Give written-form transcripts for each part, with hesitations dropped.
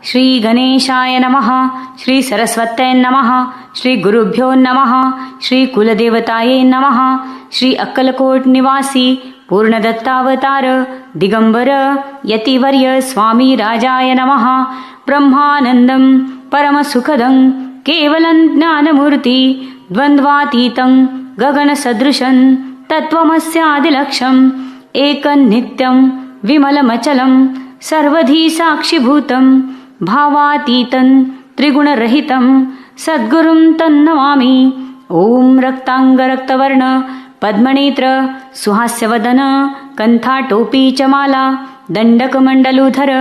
श्री गणेशाय नमः. श्री सरस्वत्यै नमः. श्री गुरुभ्यो नमः. श्री कुलदेवताये नमः. श्री अक्कलकोट निवासी पूर्णदत्तावतार दिगंबर यतिवर्य स्वामी राजाय नमः. ब्रह्मानंदं परमसुखदं केवलं ज्ञानमूर्ति द्वंद्वातीतं गगनसदृशं तत्त्वमस्यादिलक्ष्यम् एकं नित्यं विमलमचलं सर्वधी साक्षिभूतं भावातीतं त्रिगुणरहितं सद्गुरुं तन्नमामि. ओम रक्तांगरक्तवर्ण पद्मनेत्र सुहास्यवदन कंठाटोपी च माला दंडकमंडलूधर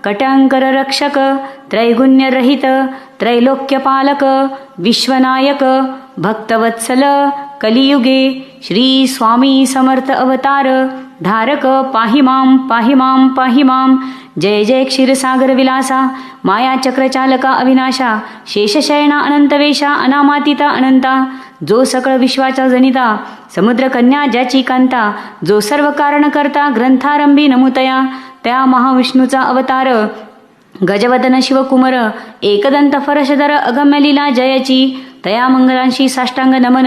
कटांकर रक्षक त्रैगुण्यरहित त्रैलोक्यपालक विश्वनायक भक्तवत्सल कलियुगे श्री स्वामी समर्थ अवतार धारक पाहि मां पाहि मां. जय जय क्षीरसागर विलासा माया चक्रचालका अविनाशा शेषशयना अनंतवेशा अनामातीता अनंता. जो सकळ विश्वाचा जनिता समुद्र कन्या ज्याची कांता जो सर्व कारण करता ग्रंथारंभी नमुतया त्या महाविष्णूचा अवतार गजवदन शिवकुमार एकदंत फरशधर अगम्य लीला जयाची तया मंगलांशी साष्टांग नमन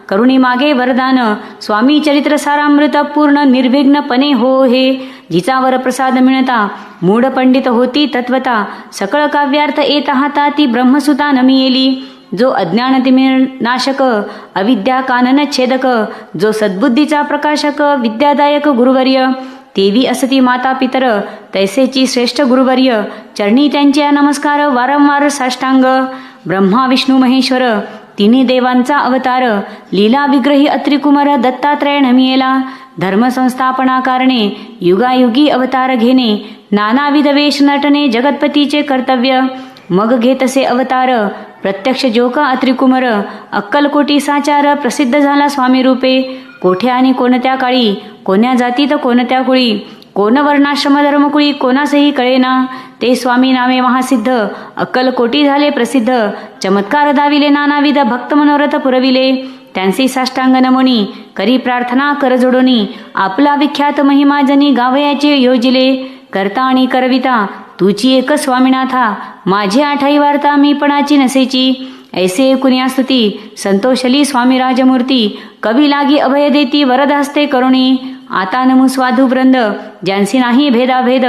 करुणी मागे वरदान. स्वामी चरित्र सारामृत पूर्ण निर्विघ्नपणे हो हे जिचा वर प्रसाद मिळता मूढ पंडित होती तत्वता सकळ काव्यार्थ येत हाता ती ब्रह्मसुता नमी येली. जो अज्ञान तिमिर नाशक अविद्या कानन छेदक जो सद्बुद्धीचा प्रकाशक विद्यादायक गुरुवर्य देवी असती माता पितर तैसेची श्रेष्ठ गुरुवर्य चरणी त्यांचे नमस्कार वारंवार साष्टांग. ब्रह्मा विष्णू महेश्वर तिन्ही देवांचा अवतार लीला विग्रही अत्रिकुमार दत्तात्रय नमियेला. धर्मसंस्थापना कारणे युगायुगी अवतार घेणे नानाविध वेश नटणे जगतपतीचे कर्तव्य. मग घेतसे अवतार प्रत्यक्ष जोका अत्रिकुमार अक्कलकोटी साचार प्रसिद्ध झाला स्वामी रूपे. कोठे आणि कोणत्या काळी कोण्या जातीत कोणत्या कुळी कोण वर्णाश्रम धर्मकुळी कोणासही कळेना ते स्वामी नामे महासिद्ध अक्कलकोटी झाले प्रसिद्ध. चमत्कार दाविले नानाविध भक्त मनोरथ पुरविले त्यांचे साष्टांग नमोनी करी प्रार्थना कर जोडोनी. आपला विख्यात महिमा जनी गावयाचे योजिले करता आणि करविता तुची एक स्वामीनाथा माझी आठाई वार्ता मी पणाची नसेची. ऐसे कुनिया स्तुती संतोषली स्वामी राजमूर्ती कवी लागी अभय देती वरद हस्ते करुणी. आता नमु स्वाधू वृंद ज्यांसी नाही भेदाभेद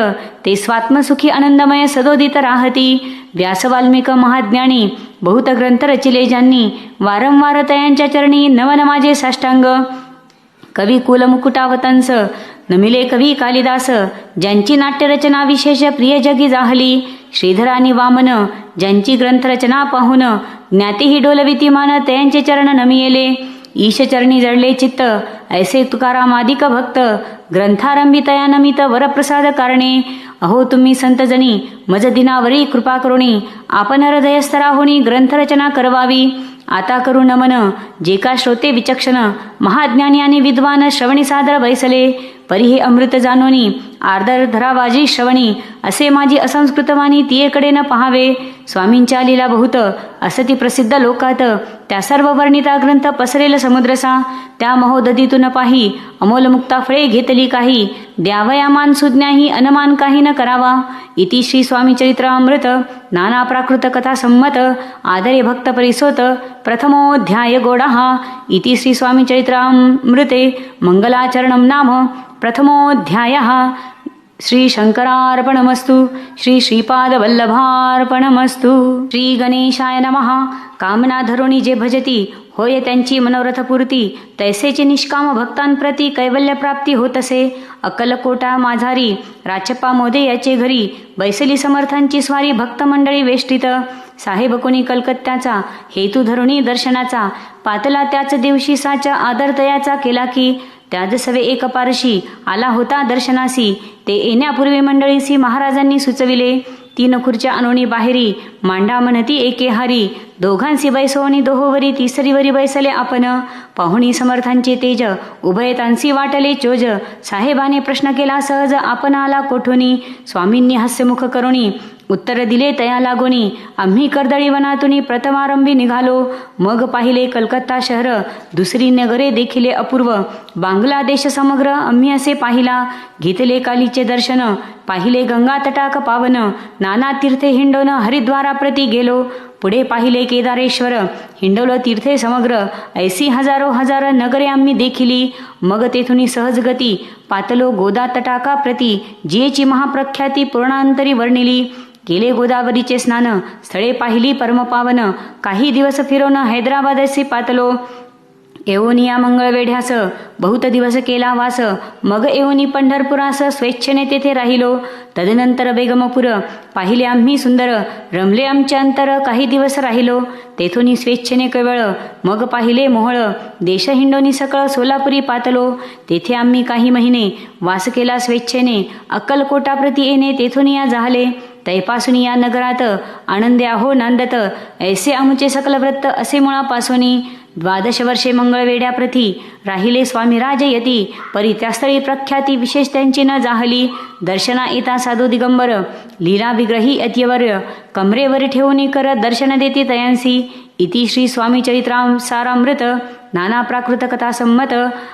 ते स्वात्मसुखी आनंदमय सदोदित राहती. व्यास वाल्मिक महाज्ञानी बहुत ग्रंथ रचिले ज्यांनी वारंवार तयांच्या चरणी नवन माझे साष्टांग. कवी कुलमुकुटावतंस नमिले कवी कालिदास ज्यांची नाट्यरचना विशेष प्रिय जगी जाहली. श्रीधर आणि वामन ज्यांची ग्रंथरचना पाहून ज्ञातीही डोलविती मान त्यांचे चरण नमियेले. ईशचरणी जडले चित्त ऐसे तुकारामादिक भक्त ग्रंथारंभी तया नमित वरप्रसाद कारणे. अहो तुम्ही संतजनी मज दिनावरी कृपा करुणी आपण हृदयस्तराहुनी ग्रंथरचना करवावी. आता करू नमन जे का श्रोते विचक्षण महाज्ञानी आणि विद्वान श्रवणी सादर बैसले. परी हे अमृत जानोनी आर्दर धरावाजी श्रवणी असे माझी असंस्कृतवाणी तियेकडे न पहावे. स्वामींच्या लीला बहुत असती प्रसिद्ध लोकात त्या सर्व वर्णिता ग्रंथ पसरेल समुद्रसा. त्या महोदधीतून पाही अमोल मुक्ता फळे घेतली काही द्यावया मान सुज्ञाही अनमान काही न करावा. इति श्री स्वामी चरित्रामृत नाना प्राकृत कथा संमत आदरे भक्त परिसोत प्रथमोध्याय गोडाहा. इति श्री स्वामी चरित्रामृते मंगलाचरणं नाम प्रथमोध्यायः. श्री शंकरार्पणमस्तु. श्री श्रीपादवल्लभार्पणमस्तु. श्री गणेशाय नमः. कामना धरुणी जे भजती होय त्यांची मनोरथपूर्ती तैसेची निष्काम भक्तांप्रती कैवल्य प्राप्ती होतसे. अक्कलकोटा माझारी राचप्पा मोदे याचे घरी बैसली समर्थांची स्वारी भक्त मंडळी वेष्टित. साहेब कोणी कलकत्त्याचा हेतू धरुणी दर्शनाचा पातला त्याच दिवशी साचा आदर तयाचा केला की त्याज सवे एक पारशी आला होता दर्शनासी. ते येण्यापूर्वी मंडळीसी महाराजांनी सुचविले. 3 खुर्च्या आणोनी बाहेरी मांडा म्हणती एके हारी दोघांसी बैसवणी दोहोवरी तिसरीवरी बैसले आपण. पाहुणी समर्थांचे तेज उभयतांसी वाटले चोज साहेबाने प्रश्न केला सहज आपण आला कोठोनी. स्वामींनी हास्यमुख करुणी उत्तर दिले तया लागोनी, आम्ही कर्दळी वनातून प्रथमारंभी निघालो. मग पाहिले कलकत्ता शहर, दुसरी नगरे देखिले अपूर्व. बांगलादेश समग्र आम्ही असे पाहिला. घेतले कालीचे दर्शन, पाहिले गंगा तटाक पावन. नाना तीर्थे हिंडोन हरिद्वाराप्रती गेलो. पुढे पाहिले केदारेश्वर, हिंडवलं तीर्थे समग्र. ऐसी हजारो हजार नगरे आम्ही देखिली. मग तेथून सहज गती पातलो गोदा तटाकाप्रती, जियेची महाप्रख्याती पूर्णांतरी वर्णिली. केले गोदावरीचे स्नान, स्थळे पाहिली परमपावन. काही दिवस फिरवून हैदराबादशी पातलो. येऊनी या मंगळवेढ्यास बहुत दिवस केला वास. मग येऊनी पंढरपुरास स्वेच्छेने तेथे राहिलो. तदनंतर बेगमपूर पाहिले आम्ही सुंदर. रमले आमचे अंतर, काही दिवस राहिलो. तेथून स्वेच्छेने केवळ. मग पाहिले मोहळ, देश हिंडोनी सकळ सोलापुरी पातलो. तेथे आम्ही काही महिने वास केला स्वेच्छेने. अक्कलकोटाप्रती येणे तेथून या झाले. तैपासून या नगरात आनंदे आहो नांदत. ऐसे आमचे सकल व्रत असे मुळापासूनी. 12 वर्षे मंगळवेढ्याप्रती राहिले स्वामी राजयती. परी त्या स्थळी प्रख्याती विशेष त्यांची न जाहली. दर्शना येता साधू दिगंबर, लीला विग्रही अत्यवर्य. कमरेवर ठेवून कर दर्शन देते तयांसी. इति श्री स्वामी चरित्रासारामृत नाना प्राकृत कथा संमत.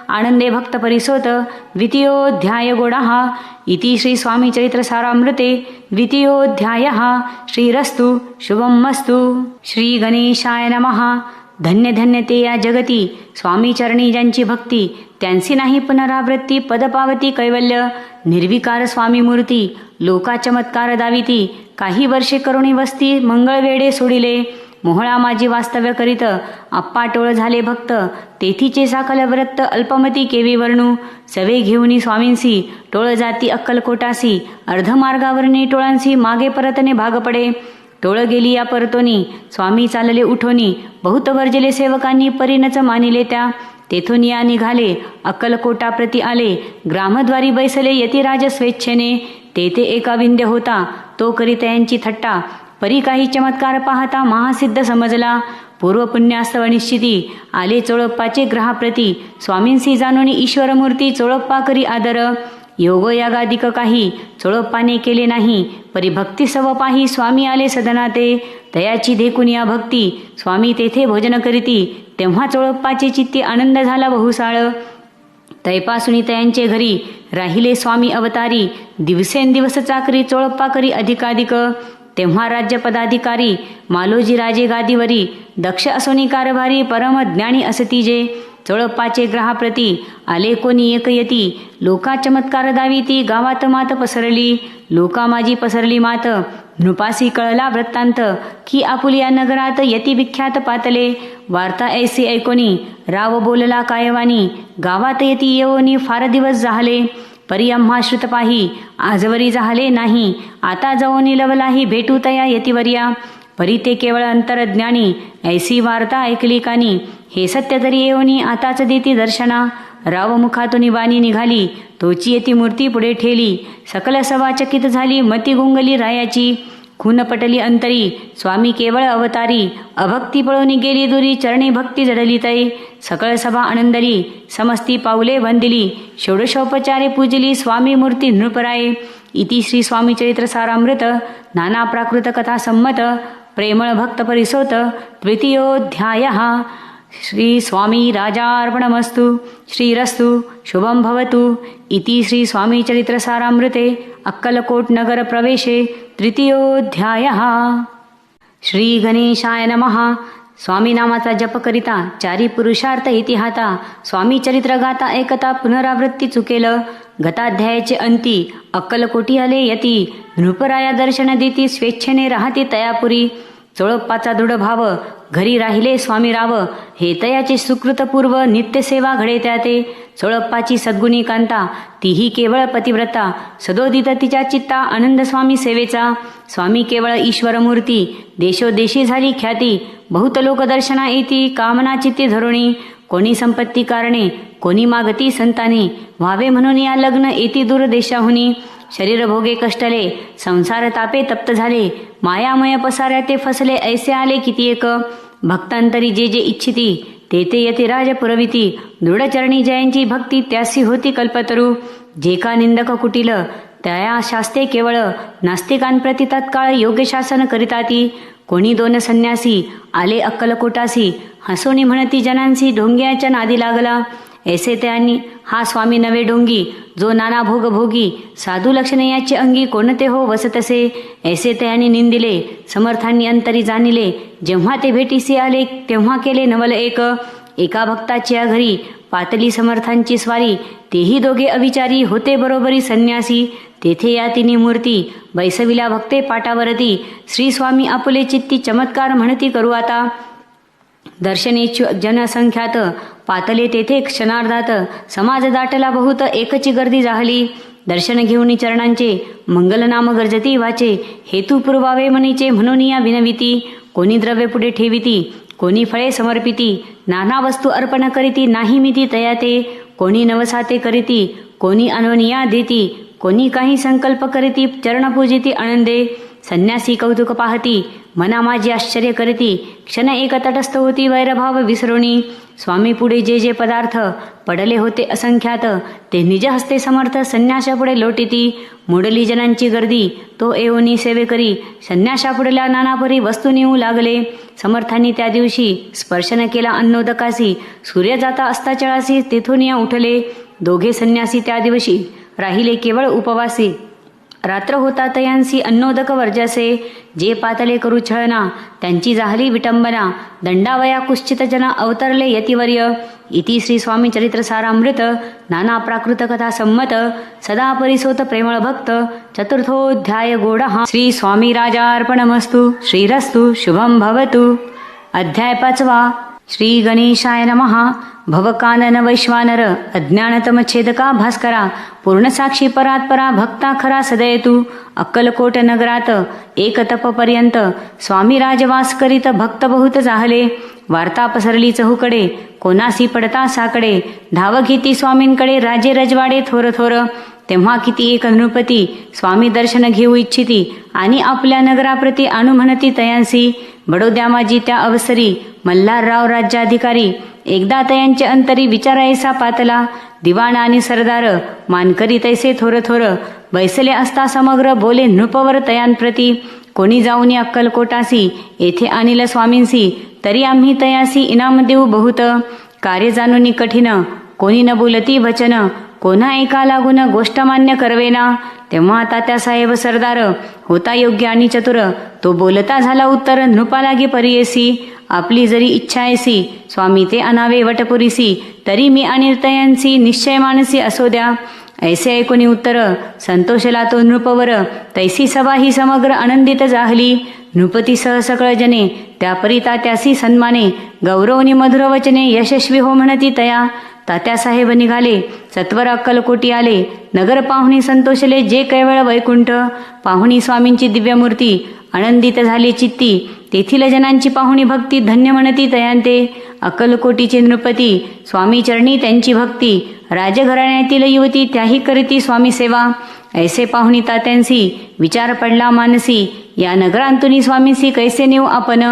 आनंदे भक्त परिसोत द्वितीयोऽध्याय गोडाः. इति श्री स्वामी चरित्रसारामृते द्वितीयोऽध्यायः. श्रीरस्तु शुभमस्तु. श्री गणेशाय नमः. धन्य धन्य ते या जगती, स्वामी चरणी ज्यांची भक्ती. त्यांची नाही पुनरावृत्ती, पदपावती कैवल्य. निर्विकार स्वामी मूर्ती, लोका चमत्कार दाविती. काही वर्षे करुणी वस्ती, मंगळवेढे सोडिले. मोहळा माझी वास्तव्य करीत, आप्पा टोळ झाले भक्त. तेथीचे साकल व्रत अल्पमती केवी वर्णू. सवे घेऊनी स्वामींसी, टोळ जाती अक्कलकोटासी. अर्धमार्गावरनी टोळांसी, मागे परतने भाग पडे. टोळ गेली या परतोनी, स्वामी चालले उठोनी. बहुत वर्जले सेवकांनी, परीनच मानिले त्या. तेथून या निघाले, अक्कलकोटाप्रती आले. ग्रामद्वारी बैसले यतिराज स्वेच्छेने. तेथे एका विंध्य होता, तो करीत यांची थट्टा. परी काही चमत्कार पाहता महासिद्ध समजला. पूर्व पुण्यास्तव निश्चिती, आले चोळप्पाचे ग्रहाप्रती. स्वामींसी जाणून ईश्वरमूर्ती, चोळप्पा करी आदर. योगयागादिक काही चोळप्पाने केले नाही. परी भक्ती सव पाही, स्वामी आले सदनाते. तयाची देखून या भक्ती, स्वामी तेथे भोजन करीती. तेव्हा चोळप्पाचे चित्ती आनंद झाला बहुसाळ. तैपासुनी तयांचे घरी राहिले स्वामी अवतारी. दिवसेंदिवस चाकरी चोळप्पा करी अधिकाधिक. तेव्हा राज्य पदाधिकारी मालोजी राजे गादीवरी. दक्ष असोनी कारभारी, परम ज्ञानी असती जे. चोळप्पाचे ग्रहाप्रती आले कोणी एक यती. लोका चमत्कार दाविती, गावात मात पसरली. लोका माझी पसरली मात, नृपासी कळला वृत्तांत. की आपुलिया नगरात यती विख्यात पातले. वार्ता ऐसी ऐकोनी, राव बोलला कायवानी. गावात यती येवोनी, फार दिवस झाले. परी आम्हा श्रुत पाही, आजवरी झाले नाही. आता जाऊनी लवलाही, भेटू तया यतिवर्या. परी ते केवळ अंतरज्ञानी, ऐसी वार्ता ऐकली कानी. हे सत्य तरी येऊनी, आताच देती दर्शना. राव मुखातून वाणी निघाली, तोची येती मूर्ती पुढे ठेली. सकल सभा चकित झाली, मती गुंगली रायाची. खून पटली अंतरी, स्वामी केवळ अवतारी. अभक्ती पळून गेली दुरी, चरणी भक्ती जडली तै. सकळ सभा आनंदली, समस्ती पाऊले वंदिली. षोडशोपचारे पूजली, स्वामी मूर्ती नृपराये. इति श्री स्वामी चरित्र सारामृत नाना प्राकृत कथा संमत. प्रेमळ भक्त परिसोत द्वितीयोऽध्यायः. श्री स्वामी राजार्पणमस्तु. श्रीरस्तु शुभं भवतु. इति श्री स्वामी चरित्र सारामृते अक्कलकोट नगर प्रवेशे तृतीयोऽध्यायः. श्री गणेशाय नमः. स्वामी नामाचा जप करिता, चारी पुरुषार्थ इतिहाता. स्वामी चरित्र गाता ऐकता, पुनरावृत्ती चुकेल. गताध्यायाचे अंती, अक्कलकोटी आले यती. नृपराया दर्शन देती, स्वेच्छेने राहती तयापुरी. चोळप्पाचा दृढ भाव, घरी राहिले स्वामी राव. हे तयाचे सुकृतपूर्व, नित्यसेवा घडे त्याते. चोळप्पाची सद्गुणी कांता, तीही केवळ पतिव्रता. सदोदित तिच्या चित्ता, आनंद स्वामी सेवेचा. स्वामी केवळ ईश्वरमूर्ती, देशोदेशी झाली ख्याती. बहुत लोक दर्शना येती, कामना चित्ती धरुणी. कोणी संपत्ती कारणे, कोणी मागती संतानी. व्हावे म्हणून या लग्न येती दूर देशाहुनी. शरीर भोगे कष्टले, संसार तापे तप्त झाले. मायामय पसाऱ्या ते फसले, ऐसे आले किती एक. भक्तांतरी जे जे इच्छिती, ते ते यतिराज पुरविती. दृढचरणी जयांची भक्ती, त्यासी होती कल्पतरू. जे का निंदक कुटील, त्या शास्ते केवळ नास्तिकांप्रती तत्काळ योग्य शासन करिताती. कोणी 2 संन्यासी आले अक्कलकोटासी, हसोनी म्हणती जनांसी ढोंग्याच्या नादी लागला. ऐसे त्यांनी हा स्वामी नवे डोंगी, जो नाना भोग भोगी, साधू लक्षणे याचे अंगी कोणते हो वसतसे. ऐसे त्यांनी निंदिले, समर्थांनी अंतरी जाणिले. जेव्हा ते भेटीसी आले तेव्हा केले नवल एक. एका भक्ताच्या घरी पातली समर्थांची स्वारी, तेही दोघे अविचारी होते बरोबरी संन्यासी. तेथे या तिन्ही मूर्ती बैसविल्या भक्ते पाटावरती. श्री स्वामी आपुले चित्ती चमत्कार म्हणती करू आता. दर्शनेच्यू जनसंख्यात पातले तेथे क्षणार्धात. समाज दाटला बहुत एकची गर्दी जाहली. दर्शन घेऊन चरणांचे मंगलनाम गर्जती वाचे. हेतू पुरवावे म्हणीचे म्हणून या विनविती. कोणी द्रव्य पुढे ठेविती, कोणी फळे समर्पिती. नाना वस्तू अर्पण करीती नाही मिती तयाते. कोणी नवसाते करीती, कोणी अनवनिया देती. कोणी काही संकल्प करीती चरणपूजिती आनंदे. संन्यासी कौतुक पाहती, मना माझी आश्चर्य करीती. क्षण एक तटस्थ होती वैरभाव विसरुणी. स्वामी पुढे जे जे पदार्थ पडले होते असंख्यात, ते निज हस्ते समर्थ संन्याशापुढे लोटीती. मोडली जनांची गर्दी तो एवनी सेवेकरी. संन्याशापुढल्या नानापरी वस्तू नेऊ लागले. समर्थांनी त्या दिवशी स्पर्शन केला अन्नोदकासी. सूर्य जाता असता चळासी तेथून या उठले. दोघे संन्यासी त्या दिवशी राहिले केवळ उपवासी. रात्र होता तयांसी अन्नोदक वर्जसे. जे पातले करू छळना त्यांची जाहली विटंबना. दंडावया कुश्चित जना अवतरले यतिवर्य. इति श्री स्वामी चरित्र सारामृत नाना प्राकृत कथा संमत. सदा परिसोत प्रेमळ भक्त. चतुर्थोध्याय गोडहा. श्री स्वामी राजार्पणमस्तु. श्रीरस्तु शुभम भवतु. अध्याय 5. श्री गणेशाय नमः. भवकानन वैश्वानर अज्ञानतमछेदका भास्करा. पूर्णसाक्षी परात्परा भक्ता खरा सदयतु. अक्कलकोट नगरात एक तपपर्यंत स्वामी राजवास करीत भक्त बहुत जाहले. वार्ता पसरली चहूकडे कोणासी पडता साकडे. धाव घेती स्वामींकडे राजे रजवाडे थोर थोर. तेव्हा किती एक नृपती स्वामी दर्शन घेऊ इच्छिती. आणि आपल्या नगराप्रती आणू म्हणती तयांसी. बडोद्या माझी त्या अवसरी मल्हारराव राज्याधिकारी. एकदा तयांचे अंतरी विचारायसा पातला. दिवाण आणि सरदार मानकरी तैसे थोर थोर. बैसले असता समग्र बोले नृपवर तयांप्रती. कोणी जाऊन अक्कलकोटासी येथे आणील स्वामींसी. तरी आम्ही तयासी इनाम देऊ बहुत. कार्य जाणून कठीण कोणी न बोलती वचन. कोणा एका लागून गोष्ट मान्य करवेना. तेव्हा तात्यासाहेब सरदार होता योग्य आणि चतुर. तो बोलता झाला उत्तर नृपा लागे परियेसी. आपली जरी इच्छा ऐसी स्वामी ते अनावे वटपुरीसी. तरी मी आणि तयांसी निश्चय मानसी असो द्या. ऐसे ऐकून उत्तर संतोषला तो नृपवर. तैसी सभा ही समग्र आनंदित जाहली. नृपती सह सकळ जने त्यापरी तात्यासी सन्माने. गौरवनी मधुर वचने यशस्वी हो म्हणती तया. तात्यासाहेब निघाले सत्वर अक्कलकोटी आले. नगर पाहुणी संतोषले जे कैवळ वैकुंठ. पाहुणी स्वामींची दिव्यमूर्ती आनंदित झाली चित्ती. तेथील जनांची पाहुणी भक्ती धन्य म्हणती तयांते. अक्कलकोटीचे नृपती स्वामी चरणी त्यांची भक्ती. राजघराण्यातील युवती त्याही करीती स्वामी सेवा. ऐसे पाहुणी तात्यांसी विचार पडला मानसी. या नगरांतुनी स्वामींसी कैसे नेऊ आपण.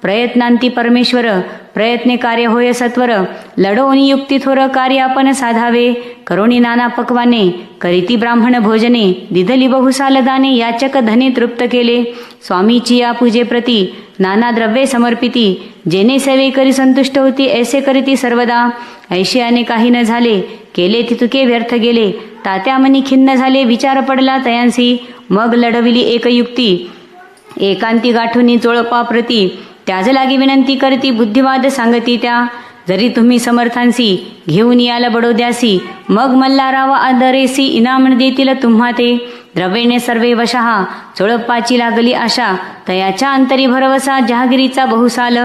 प्रयत्नांती परमेश्वर प्रयत्ने कार्य होय सत्वर. लढवणी युक्ती थोर कार्य आपण साधावे. करोणी नाना पक्वाने करीती ब्राह्मण भोजने. दिधली बहुसाल दाने याचक धने तृप्त केले. स्वामीची या पूजे प्रती नाना द्रव्ये समर्पिती. जेने सेवे करी संतुष्ट होती ऐसे करीती सर्वदा. ऐशियाने काही न झाले केले तितुके व्यर्थ गेले. तात्या मनी खिन्न झाले विचार पडला तयांसी. मग लढविली एक युक्ती एकांती गाठुनी चोळपाप्रती. त्याज लागी विनंती करती बुद्धिवाद सांगती त्या. जरी तुम्ही समर्थांसी घेऊन याल बडोद्यासी. मग मल्हारावा आदरेसी इनाम देतील तुम्हा ते. द्रव्येने सर्वे वशहा चोळप्पाची लागली आशा. तयाच्या अंतरी भरवसा जहागिरीचा बहुसाल.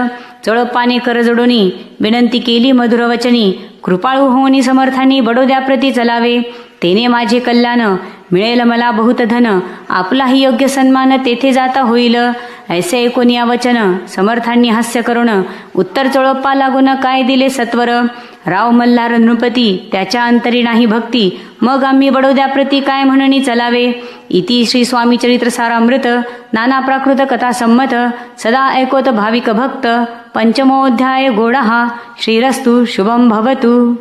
चोळप्पाने करजोडोनी विनंती केली मधुर वचनी. कृपाळू होऊनी समर्थांनी बडोद्याप्रती चलावे. तेने माझे कल्याण मिळेल मला बहुत धन. आपलाही योग्य सन्मान तेथे जाता होईल. ऐसे ऐकून या वचन समर्थांनी हास्य करून उत्तर चोळप्पा लागून काय दिले सत्वर. राव मल्हार नृपती त्याच्या अंतरी नाही भक्ती. मग आम्ही बडोद्याप्रती काय म्हणणी चलावे. इति श्री स्वामी चरित्र सारामृत नाना प्राकृत कथा संमत. सदा ऐकोत भाविक भक्त. पंचमोध्याय गोडहा. श्रीरस्तु शुभम भवतु.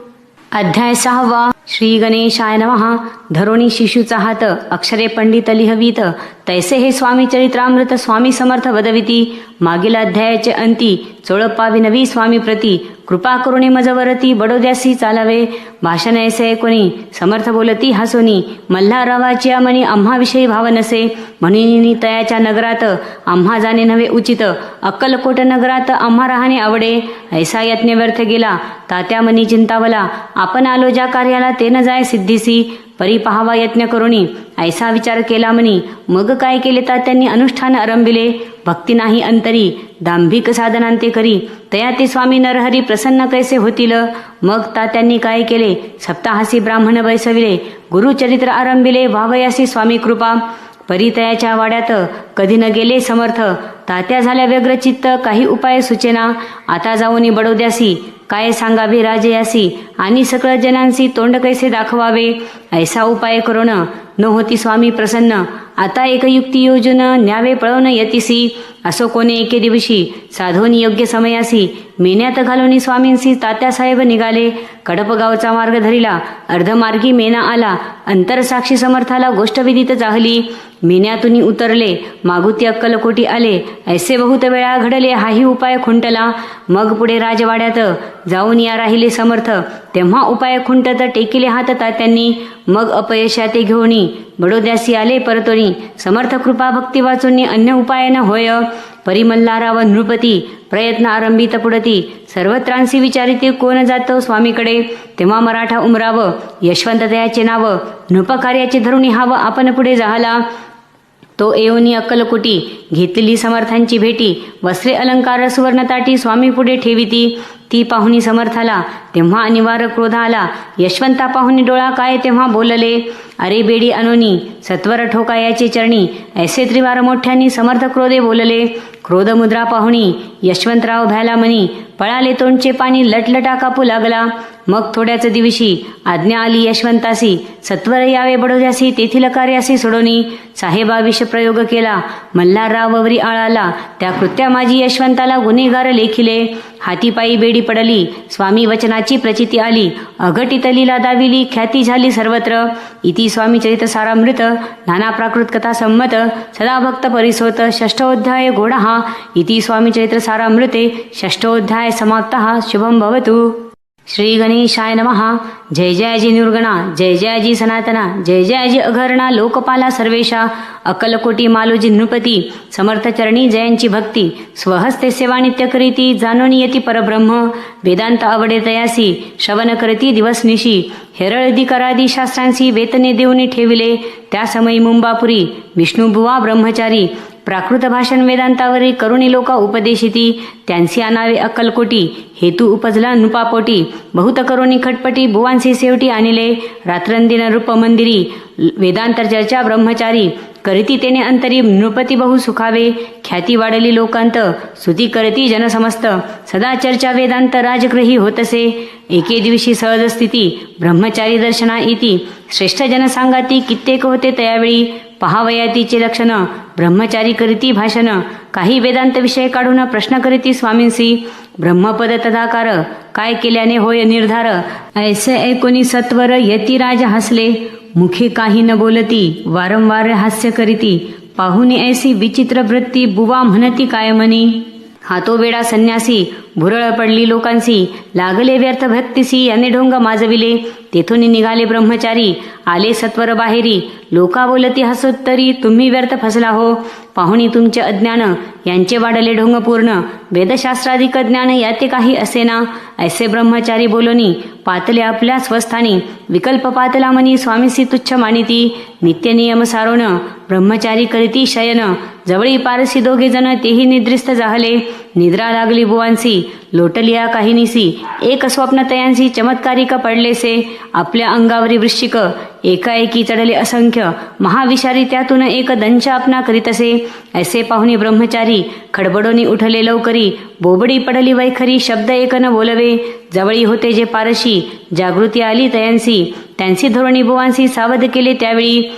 अध्याय 6. श्री गणेशाय नमः. धरोणी शिशूचा हात अक्षरे पंडित लिहवीत, तैसे हे स्वामी चरित्रामृत स्वामी समर्थ वदविती. मागील अध्यायाचे अंती चोळप्पा नवी स्वामी प्रती, कृपा करुणी मजवरती बडोद्यासी चालावे. भाषण ऐसे कोणी समर्थ बोलती हसोनी, मल्हारावाची मनी आम्हाविषयी भाव नसे. म्हणून तयाच्या नगरात आम्हा जाणे नव्हे उचित, अक्कलकोट नगरात आम्हा राहणे आवडे. ऐसा यत्न व्यर्थ गेला तात्या मनी चिंतावला, आपण आलो ज्या कार्याला ते न जाय सिद्धीसी. परी पहावा यत्न करुणी ऐसा विचार केला मनी, मग काय केले तात्यांनी अनुष्ठान आरंभिले. भक्ती नाही अंतरी दांभिक साधनांते करी, तया ते स्वामी नरहरी प्रसन्न कैसे होतील. मग तात्यांनी काय केले, सप्ताहासी ब्राह्मण बैसविले, गुरुचरित्र आरंभिले, व्हावयासी स्वामी कृपा. परितयाच्या वाड्यात कधी न गेले समर्थ, तात्या झाल्या व्यग्रचित्त काही उपाय सुचेना. आता जाऊनी बडोद्यासी काय सांगावे राजयासी, आणि सकळ जनांसी तोंड कैसे दाखवावे. ऐसा उपाय करून न होती स्वामी प्रसन्न, आता एक युक्ती योजन न्यावे पळवून यतीसी. असो कोणे एके दिवशी साधोनी योग्य समयासी, मेन्यात घालून स्वामींसी तात्यासाहेब निघाले. कडप गावचा मार्ग धरिला, अर्धमार्गी मेना आला, अंतरसाक्षी समर्थाला गोष्ट विदित चाहली. मेन्यातून उतरले, मागुती अक्कलकोटी आले, ऐसे बहुत वेळा घडले हाही उपाय खुंटला. मग पुढे राजवाड्यात जाऊन या राहिले समर्थ, तेव्हा उपाय खुंटत टेकिले हात तात्यांनी. मग अपयशा ते घेऊनी बडोद्यासी आले परतोनी, समर्थ कृपा भक्ती वाचून अन्य उपाय न होय. परिमल्हाराव नृपती प्रयत्न आरंभित पुढती, सर्वत्रांसी विचारिते कोण जातो स्वामीकडे. तेव्हा मराठा उमराव यशवंत तयाचे नाव, नृपकार्याचे धरुणी हाव आपण पुढे जाहला. तो येऊनी अक्कलकोटी घेतली समर्थांची भेटी, वस्त्रे अलंकार सुवर्णताटी स्वामी पुढे ठेविती. ती पाहुणी समर्थाला तेव्हा अनिवार्य क्रोध आला, यशवंता पाहुणी डोळा काय तेव्हा बोलले. अरे बेडी अनोनी सत्वर ठोका याचे चरणी, ऐसे त्रिवार मोठ्यांनी समर्थ क्रोधे बोलले. क्रोध मुद्रा पाहुणी यशवंतराव भ्याला मनी, पळाले तोंडचे पाणी लटलटा कापू लागला. मग थोड्याच दिवशी आज्ञा आली यशवंतासी, सत्वर यावे बडोद्यासी तेथील कार्यासी सोडोनी. साहेबा विष प्रयोग केला, मल्हारराववरी आळाला, त्या कृत्या माझी यशवंताला गुन्हेगार लेखिले. हातीपायी बेडी पडली, स्वामी वचनाची प्रचिती आली, अघटित लीला दाविली, ख्याती झाली सर्वत्र. इति स्वामी चरित्र सारामृत नाना प्राकृत कथा संमत सदा भक्त परिसोत. षष्ठोध्याय घोडा. इति स्वामी चरित्र सारामृते षष्ठोध्याय समाप्तः. शुभम भवतु. श्री गणेशाय नमः. जय जयाजी निर्गणा, जय जयाजी सनातना, जय जयाजी अघरणा लोकपाला सर्वेशा. अक्कलकोटी मालोजी नृपती समर्थ चरणी जयांची भक्ती, स्वहस्ते सेवा नित्य करीती, जाणून येती परब्रह्म. वेदांत आवडे तयासी, श्रवण करती दिवस निशी, हेरळदी करादी शास्त्रांसी वेतने देऊनी ठेविले. त्या समयी मुंबापुरी विष्णुबुवा ब्रह्मचारी, प्राकृत भाषण वेदांतावरी करुणी लोका उपदेशिती. त्यांची आनावे अक्कलकोटी, हेतू उपजला नृपापोटी, बहुत करुणी खटपटी बुवांसी सेवटी आणिले. रात्रंदिन रूप मंदिरी वेदांतर चर्चा ब्रह्मचारी, करीती तेने अंतरी नृपती बहु सुखावे. ख्याती वाढली लोकांत, स्तुती करती जनसमस्त, सदा चर्चा वेदांत राजगृही होतसे. एके दिवशी सहज स्थिती ब्रह्मचारी दर्शना येती, श्रेष्ठ जन सांगाती कित्येक होते तयावेळी. पहावयातीचे लक्षण ब्रह्मचारी करीती भाषण, काही वेदांत विषय काढून प्रश्न करीती स्वामींसी. ब्रह्मपद तदाकार काय केल्याने होय निर्धार, ऐसे ऐकोनी सत्वर यतिराज हसले. मुखे काही न बोलती वारंवार हास्य करीती, पाहुनी ऐसी विचित्र वृत्ती बुवा म्हणती काय म्हणी. हातो वेडा संन्यासी भुरळ पडली लोकांसी, लागले व्यर्थ भक्तीसी याने ढोंग माजविले. तेथून निघाले ब्रह्मचारी आले सत्वर बाहेरी, लोका बोलती हसत तरी तुम्ही व्यर्थ फसला हो. पाहुणी तुमचे अज्ञान यांचे वाढले ढोंग पूर्ण, वेदशास्त्राधिक ज्ञान याते काही असेना. ऐसे ब्रह्मचारी बोलोनी पातले आपल्या स्वस्थानी, विकल्प पातला मनी स्वामीसी तुच्छ मानिती. नित्य नियम सारोन ब्रह्मचारी करीती शयन, जवळी पारसी दोघे जण तेही निद्रिस्त जाहले. निद्रा लागली बुवांसी लोटलिया काहीनीसी, एक स्वप्न तयांसी चमत्कारिक पडलेसे. आपल्या अंगावरी वृश्चिक एकाएकी चढले असंख्य, महाविषारी त्यातून एक दंश आपणा करीतसे. ऐसे पाहुणे ब्रह्मचारी खडबडोनी उठले लवकरी, बोबडी पडली वैखरी शब्द एक न बोलवे. जवळी होते जे पारशी जागृती आली तयांसी, त्यांची धोरणी बुवांसी सावध केले त्यावेळी.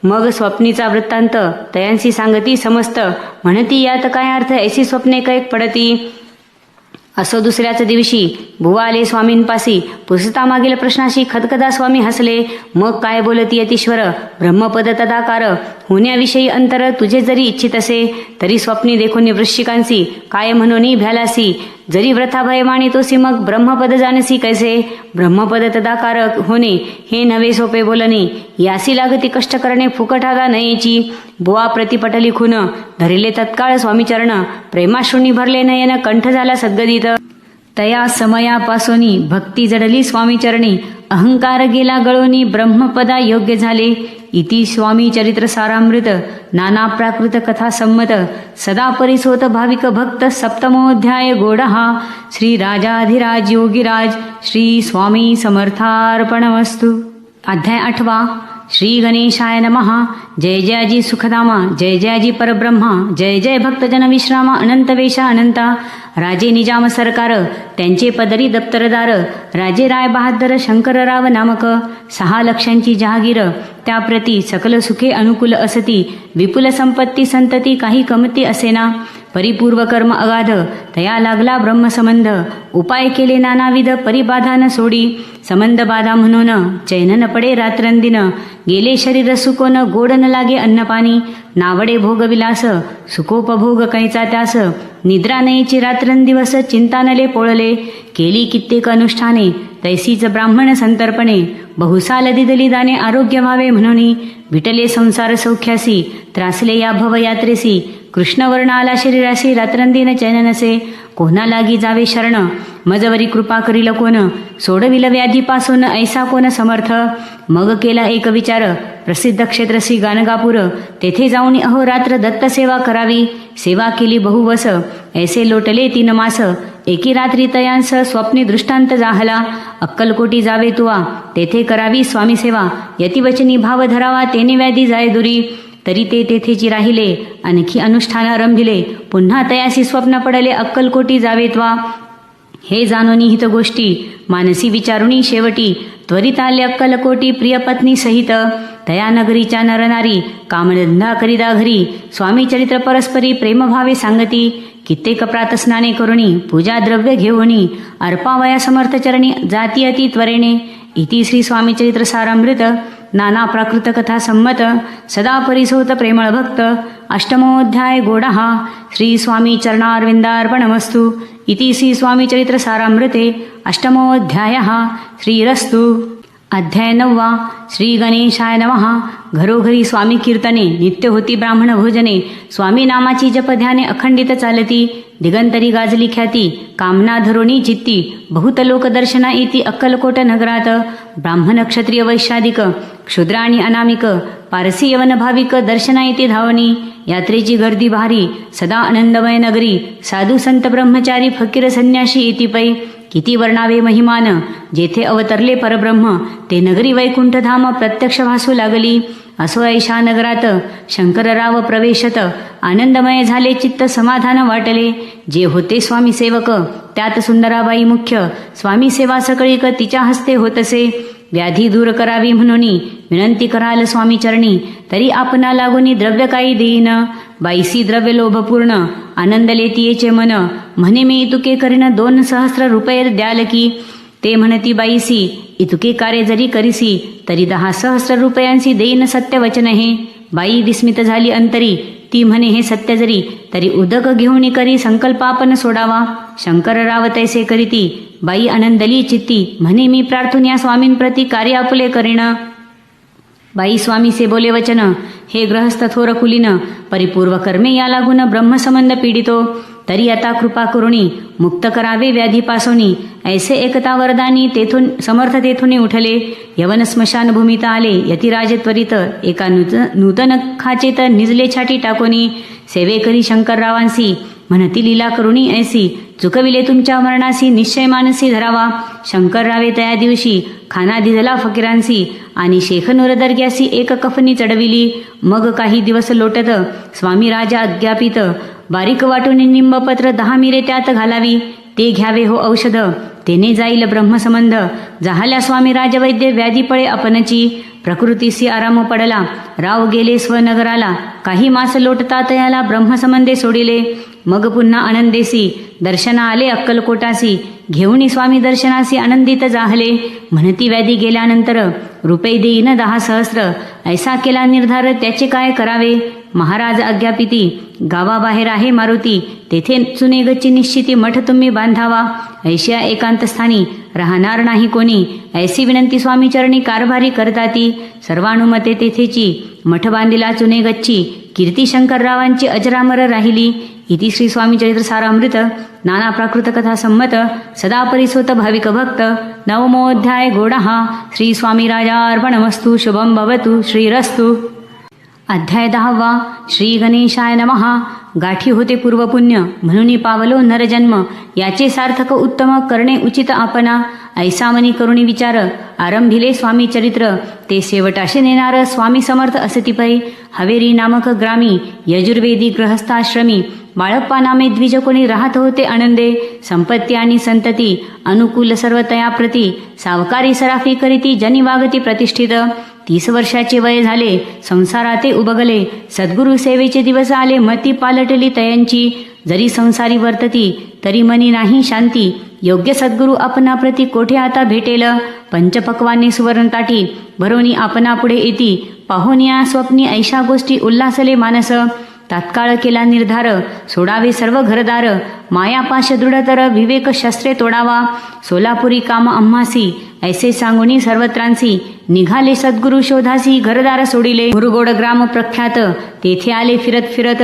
मग स्वप्नीचा वृत्तांत तयांसी सांगती समस्त, म्हणती यात काय अर्थ ऐसी स्वप्ने कैक पडती. असो दुसऱ्याच दिवशी बुवा आले स्वामींपासी. पुसता मागील प्रश्नाशी खदखदा स्वामी हसले. मग काय बोलती यतीश्वर, ब्रह्मपद तदाकार होण्याविषयी अंतर तुझे जरी इच्छित असे, तरी स्वप्नी देखोनी वृश्चिकांसी काय म्हणून भ्यालासी. जरी व्रथा भय मानितोसी, मग ब्रह्मपद जाणसी कैसे. ब्रह्मपद तदाकार होणे हे नवे सोपे बोलणे, यासी लागती कष्ट करणे फुकट आता नयेची. बुवा प्रतिपटली खून धरिले तत्काळ स्वामी चरण, प्रेमाश्रुनी भरले नयन कंठ झाला सद्गदित. तया समयापासोनी भक्ती जडली स्वामी चरणी, अहंकार गेला गळोनी ब्रह्मपदा योग्य झाले. इति स्वामी चरित्र सारामृत नाना प्राकृत कथा संमत, सदा परिसोत भाविक भक्त सप्तमोध्याय गोडहा. श्री राजाधिराज योगीराज श्री स्वामी समर्थार्पणमस्तु. अध्याय 8. श्री गणेशाय नमः. जय जयाजी सुखधामा, जय जयाजी परब्रह्मा, जय जय भक्तजन विश्रामा, अनंत वेशा अनंता. राजे निजाम सरकार त्यांचे पदरी दप्तरदार, राजे राय बहादर शंकरराव नामक. 6 लक्षांची जहागीर त्याप्रती सकल सुखे अनुकूल असती. विपुल संपत्ती संतती काही कमती असेना. परिपूर्व कर्म अगाध तया लागला ब्रह्मसंबंध, उपाय केले नानाविध परिबाधा न सोडी. संबंध बाधा म्हणून चैन न पडे रात्रंदिन, गेले शरीर सुकोन गोड न लागे अन्नपाणी. नावडे भोगविलास सुखोपभोग कैचा त्यास, निद्रा नयेची रात्रंदिवस चिंता नले पोळले. केली कित्येक अनुष्ठाने तैसीच ब्राह्मण संतर्पणे, बहुसाल दिदली दाने आरोग्य व्हावे म्हणून. विटले संसार सौख्यासी त्रासले या भवयात्रेसी, कृष्णवर्ण आला शरीराशी रात्रंदिन चैन नसे. कोणा लागी जावे शरण मजवरी कृपा करील कोण, सोडविल व्याधीपासून ऐसा कोण समर्थ. मग केला एक विचार प्रसिद्ध क्षेत्रसी गाणगापूर, तेथे जाऊन अहोरात्र दत्त सेवा करावी. सेवा केली बहुवस ऐसे लोटले 3 मास, एकी रात्री तयांस स्वप्नी दृष्टांत जाहला. अक्कलकोटी जावे तुवा तेथे करावी स्वामी सेवा, यतिवचनी भाव धरावा तेने व्याधी जाय दुरी. तरी ते तेथेची राहिले आणखी अनुष्ठान आरंभिले, पुन्हा तयासी स्वप्न पडले अक्कलकोटी जावेत्वा. हे जाणोनी हित गोष्टी मानसी विचारुणी शेवटी, त्वरित आले अक्कलकोटी प्रियपत्नी सहित. तया नगरीच्या नरनारी कामधंदा करिदा घरी, स्वामी चरित्र परस्परी प्रेमभावे सांगती. कित्येक प्रातस्नाने करुणी पूजा द्रव्य घेऊनी, अर्पावया समर्थ चरणी जाती अति त्वरेने. इति श्री स्वामी चरित्र सारामृत नाना प्राकृत कथा संमत, सदा परिसोत प्रेमळ भक्त. अष्टमोध्याय गोडहा. श्री स्वामी चरणारविंदार्पणमस्तु. इति श्री स्वामी चरित्र सारामृते अष्टमोध्यायः. श्रीरस्तु. अध्याय 9. श्री गणेशाय नमः. घरोघरी स्वामी कीर्तने नित्य होती ब्राह्मण भोजने, स्वामी नामाची जप ध्याने अखंडित चालती. दिगंतरी गाजली ख्याती कामना धरोणी चित्ती, बहुत लोक दर्शना येती अक्कलकोट नगरात. ब्राह्मण क्षत्रिय वैश्यादिक क्षुद्र आणि अनामिक, पारसी यवन भाविक दर्शना येते धावणी. यात्रेची गर्दी भारी सदा आनंदमय नगरी, साधू संत ब्रह्मचारी फकीर संन्याशी येती पै. किती वर्णावे महिमान जेथे अवतरले परब्रह्म, ते नगरी वैकुंठधाम प्रत्यक्ष भासू लागली. असो ऐशा नगरात शंकरराव प्रवेशत, आनंदमय झाले चित्त समाधान वाटले. जे होते स्वामी सेवक त्यात सुंदराबाई मुख्य, स्वामी सेवा सकळीक तिच्या हस्ते होतसे. व्याधी दूर करावी म्हणून विनंती कराल स्वामी चरणी, तरी आपणा लागून द्रव्य काही देईन. बाईसी द्रव्य लोभपूर्ण आनंद लेतियेचे मन, म्हणे मी इतुके करीन 2 सहस्र रुपये द्याल की. ते म्हणती बाईसी, इतुके कार्य जरी करीसी तरी 10 सहस्र रुपयांसी देईन सत्यवचन हे. बाई विस्मित झाली अंतरी, ती म्हणे हे सत्य जरी तरी उदक घेऊन करी संकल्प आपण सोडावा. शंकरराव तैसे करीती, बाई आनंदली चित्ती, म्हणे मी प्रार्थून या स्वामींप्रती कार्य आपुले करीन. बाई स्वामीसे बोले वचन, हे गृहस्थ थोर कुलीन, परिपूर्व कर्मे या लागून ब्रह्मसंबंध पीडितो. तरी आता कृपा करुणी मुक्त करावे व्याधीपासोनी. ऐसे एकता वरदानी तेथून समर्थ तेथून उठले. यवन स्मशान भूमीत आले यतिराजे त्वरित, एका नूतन खाचेत निजले छाटी टाकोनी. सेवेकरी शंकररावांसी म्हणती लीला करुणी ऐसी, चुकविले तुमच्या मरणासी निश्चय मानसी धरावा. शंकररावे त्या दिवशी खाना दिजला फकीरांसी, आणि शेखनूर दर्ग्यासी एक कफनी चढविली. मग काही दिवस लोटत स्वामी राजा अज्ञापित, बारीक वाटून निंबपत्र 10 मिरे त्यात घालावी. ते घ्यावे हो औषध, तेने जाईल ब्रह्मसंबंध. जाहल्या स्वामी राजवैद्य व्याधीपळे आपणची. प्रकृतीसी आराम पडला. राव गेले स्वनगराला. काही मास लोटता तयाला ब्रह्मसंबंधे सोडिले. मग पुन्हा आनंदेसी दर्शना आले अक्कलकोटासी. घेऊनी स्वामी दर्शनासी आनंदित जाहले. म्हणती व्याधी गेल्यानंतर रुपये देईन 10 सहस्र. ऐसा केला निर्धार त्याचे काय करावे. महाराज आज्ञापिती गावाबाहेर आहे मारुती. तेथे चुनेगची निश्चिती मठ तुम्ही बांधावा. ऐशिया एकांत स्थानी राहणार नाही कोणी. ऐसी विनंती स्वामी चरणी कारभारी करताती. सर्वानुमते तेथेची मठ बांधिला चुनेगच्ची. कीर्ती शंकररावांची अजरामर राहिली. इति श्री स्वामी चरित्र सारामृत नाना प्राकृत कथा संमत सदा परिसोत भाविक भक्त नवमोऽध्याय गोडहा. श्री स्वामी राजार्पणमस्तु. शुभम भवतु. श्रीरस्तु. अध्याय 10. श्री गणेशाय नमः. गाठी होते पूर्वपुण्य म्हणून पावलो नरजन्म. याचे सार्थक उत्तम करणे उचित आपणा. ऐसा मनी करुणी विचार आरंभिले स्वामी चरित्र. ते शेवटाशी नेणार स्वामी समर्थ असती पै. हवेरी नामक ग्रामी यजुर्वेदी गृहस्थाश्रमी बाळप्पा नामे द्विज कोणी राहत होते आनंदे. संपत्ती आणि संतती अनुकूल सर्व तयाप्रती. सावकारी सराफी करीती जनी वागती प्रतिष्ठित. 30 वर्षाचे वय झाले संसाराते उबगले. सद्गुरु सेवेचे दिवस आले मती पालटली तयांची. जरी संसारी वर्तती तरी मनी नाही शांती. योग्य सद्गुरु आपणाप्रती कोठे आता भेटेल. पंचपक्वाने सुवर्णताटी भरोनी आपणापुढे येती. पाहुनिया स्वप्नी ऐशा गोष्टी उल्हासले मानस. तात्काळ केला निर्धार सोडावे सर्व घरदार. मायापाश दृढतर विवेक शस्त्रे तोडावा. सोलापुरी काम आम्हासी ऐसे सांगुनी सर्वत्रांसी. निघाले सद्गुरु शोधासी घरदार सोडिले. मुरुगोड ग्राम प्रख्यात तेथे आले फिरत फिरत.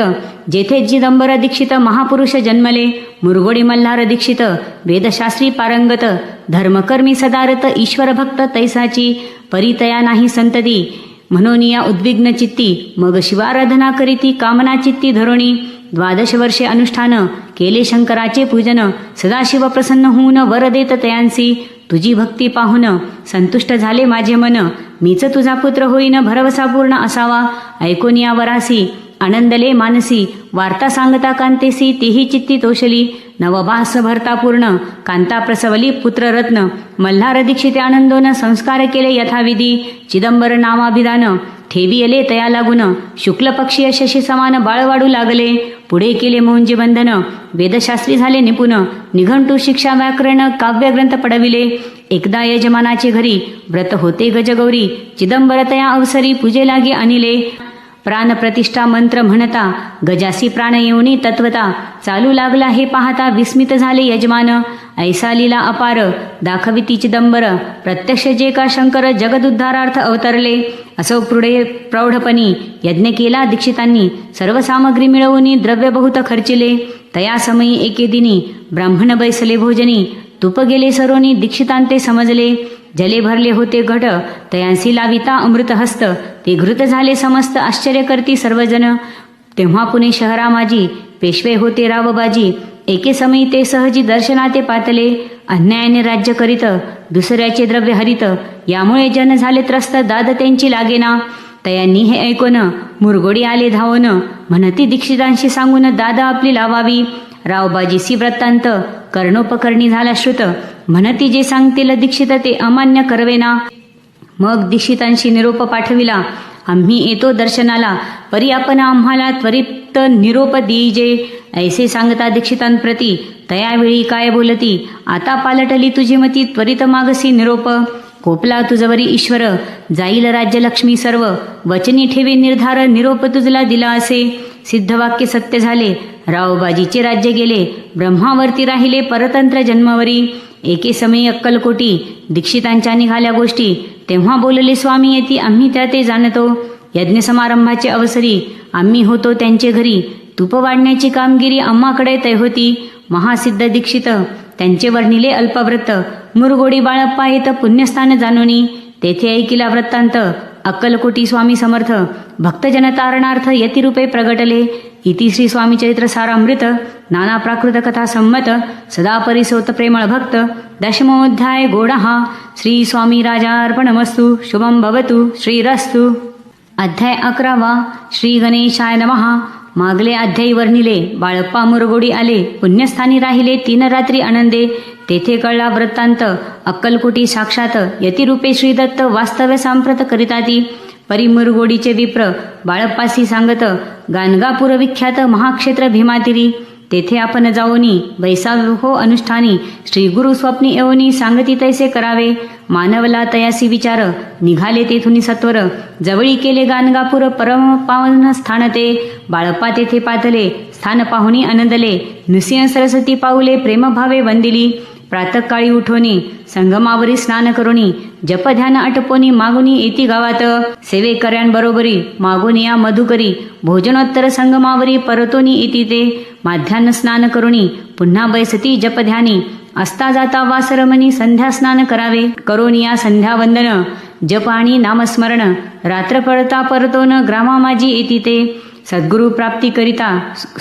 जेथे चिदंबर दीक्षित महापुरुष जन्मले. मुरगोडी मल्हार दीक्षित वेदशास्त्री पारंगत. धर्मकर्मी सदारत ईश्वर भक्त तैसाची. परितया नाही संतती म्हणून या उद्विग्न चित्ती. मग शिवाराधना करीती कामना चित्ती धरोणी. 12 वर्षे अनुष्ठान केले शंकराचे पूजन. सदाशिव प्रसन्न होऊन वर देत तयांसी. तुझी भक्ती पाहून संतुष्ट झाले माझे मन. मीच तुझा पुत्र होईन भरवसा पूर्ण असावा. ऐकून या वरासी आनंदले मानसी. वार्ता सांगता कांतेसी तेही चित्ती तोषली. नवभास भरता पूर्ण कांता प्रसवली पुत्ररत्न. मल्हार दीक्षिते आनंदोन संस्कार केले यथाविधी. चिदंबर नामाभिधान ठेवियले तया लागून. शुक्ल पक्षीय शशी समान बाळ वाढू लागले. पुढे केले मौंजी बंधन वेदशास्त्री झाले निपुण. निघंटू शिक्षा व्याकरण काव्यग्रंथ पडविले. एकदा यजमानाचे घरी व्रत होते गजगौरी. चिदंबर तया अवसरी पूजे लागे अनिले. प्राणप्रतिष्ठा मंत्र म्हणता गजासी प्राण येऊनी तत्वता. चालू लागला हे पाहता विस्मित झाले यजमान. ऐसा लीला अपार दाखविती चिदंबर. प्रत्यक्ष जे का शंकर जगदुद्धारार्थ अवतरले. असो पुढे प्रौढपणी यज्ञ केला दीक्षितांनी. सर्व सामग्री मिळवून द्रव्य बहुत खर्चिले. तया समयी एके दिनी ब्राह्मण बैसले भोजनी. तुप गेले सरोनी दीक्षितांते समजले. जले भरले होते घट तयांसी लाविता अमृत हस्त. ते घृत झाले समस्त आश्चर्य करती सर्वजन. तेव्हा पुणे शहरा माझी पेशवे होते रावबाजी. एके समयी ते सहजी दर्शनाते पातले. अन्यायाने राज्य करीत दुसऱ्याचे द्रव्य हरित. यामुळे जन झाले त्रस्त दाद त्यांची लागेना. तयांनी हे ऐकून मुरगोडी आले धावून. म्हणती दीक्षितांशी सांगून दादा आपली लावावी. रावबाजीसी वृत्तांत कर्णोपकर्णी झाला श्रुत. म्हणती जे सांगतील दीक्षित ते अमान्य करवेना. मग दीक्षितांशी निरोप पाठविला. आम्ही येतो दर्शनाला. परी आपण आम्हाला त्वरित निरोप देईजे. ऐसे सांगता दीक्षितांप्रती तयावेळी काय बोलती. आता पालटली तुझी मती त्वरित मागसी निरोप. कोपला तुझवरी ईश्वर जाईल राज्यलक्ष्मी सर्व. वचनी ठेवी निर्धार निरोप तुझला दिला असे. सिद्धवाक्य सत्य झाले रावबाजीचे राज्य गेले. ब्रह्मावरती राहिले परतंत्र जन्मवरी. एके समयी अक्कलकोटी दीक्षितांच्या निघाल्या गोष्टी. तेव्हा बोलले स्वामी येती आम्ही त्या ते जाणतो. यज्ञ समारंभाचे अवसरी आम्ही होतो त्यांचे घरी. तुप वाढण्याची कामगिरी आम्हाकडे तय होती. महासिद्ध दीक्षित त्यांचे वर्णिले अल्पव्रत. मुरगोडी बाळप्पा येत पुण्यस्थान जाणोनी. तेथे ऐकिला वृत्तांत अक्कलकोटी स्वामी समर्थ. भक्तजन तारणार्थ यतिरूपे प्रगटले. इति श्री स्वामी चरित्र सारामृत नाना प्राकृत कथा संमत सदा परिसोत प्रेमळ भक्त. दशमोऽध्याय गोडहा. श्री स्वामी राजार्पणमस्तु. शुभम भवतु. श्रीरस्तु. अध्याय 11. श्री गणेशाय नमः. मागले अध्यायी वर्णिले. बाळप्पा मुरगोडी आले, पुण्यस्थानी राहिले 3 रात्री आनंदे. तेथे कळला वृत्तांत, अक्कलकोटी साक्षात यतिरूपे श्रीदत्त वास्तव्य सांप्रत करिताती. परी मुरगोडीचे विप्र बाळप्पासी सांगत, गाणगापूर विख्यात महाक्षेत्र भीमातिरी. तेथे आपण जाऊनी बैसाहो अनुष्ठानी. श्री गुरु स्वप्नी येऊनी सांगती तैसे करावे. मानवला तयासी विचार, निघाले तेथुनी सत्वर. जवळी केले गाणगापूर परम पावन स्थान ते. बाळप्पा तेथे पातले, स्थान पाहुणी आनंदले. नृसिंह सरस्वती पाऊले प्रेमभावे वंदिली. प्रातःकाळी उठोनी संगमावरी स्नान करोनी. जप ध्यान आटपोनी मागुनी येती गावात. सेवेकऱ्यांबरोबरी मागुनी या मधुकरी. भोजनोत्तर संगमावरी परतोनी येती ते. माध्यान्ह स्नान करोनी पुन्हा बैसती जप ध्यानी. असता जाता वासरमणी संध्या स्नान करावे. करोनी या संध्या वंदन जप आणि नामस्मरण. रात्र पडता परतोन ग्रामा माझी येती ते. सद्गुरु प्राप्ती करिता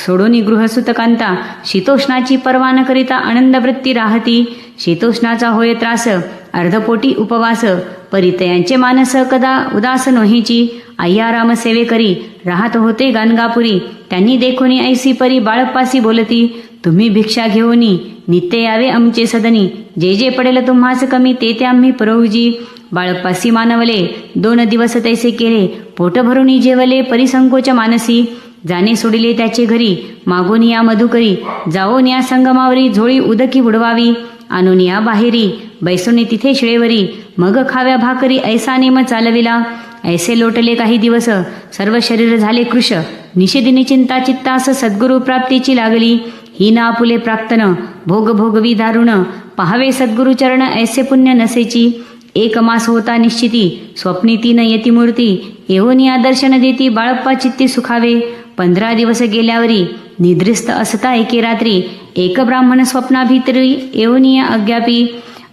सोडोनी गृहसुतकांता. शीतोष्णाची पर्वा न करिता आनंद वृत्ती राहती. शीतोष्णाचा होय त्रास अर्धपोटी उपवास. परितयांचे मानस कदा उदास नोहीची. अय्याराम सेवे करी राहत होते गाणगापुरी. त्यांनी देखोनी ऐसी परी बाळप्पासी बोलती. तुम्ही भिक्षा घेऊनी नित्य यावे आमचे सदनी. जे जे पडेल तुम्हास कमी ते ते आम्ही पुरवजी. बाळप्पासी मानवले 2 दिवस तैसे केले. पोट भरूनी जेवले परिसंकोच मानसी. जाणे सोडिले त्याचे घरी मागून या मधुकरी. जाऊन या संगमावरी झोळी उदकी बुडवावी. आणून या बाहेरी बैसोनी तिथे शिळेवरी. मग खाव्या भाकरी ऐसा नेम चालविला. ऐसे लोटले काही दिवस सर्व शरीर झाले कृश. निषेधिनी चिंता चित्तास सद्गुरु प्राप्तीची लागली. ही ना आपुले प्राप्तन भोग भोगवी दारुण. पहावे सद्गुरु चरण ऐसे पुण्य नसेची. 1 मास होता निश्चिती स्वप्नी 3 यतिमूर्ती. येऊन या दर्शन देती बाळप्पा चित्ती सुखावे. 15 दिवस गेल्यावरी निद्रिस्त असता एके रात्री. एक ब्राह्मण स्वप्नाभितरी येऊन या अज्ञापी.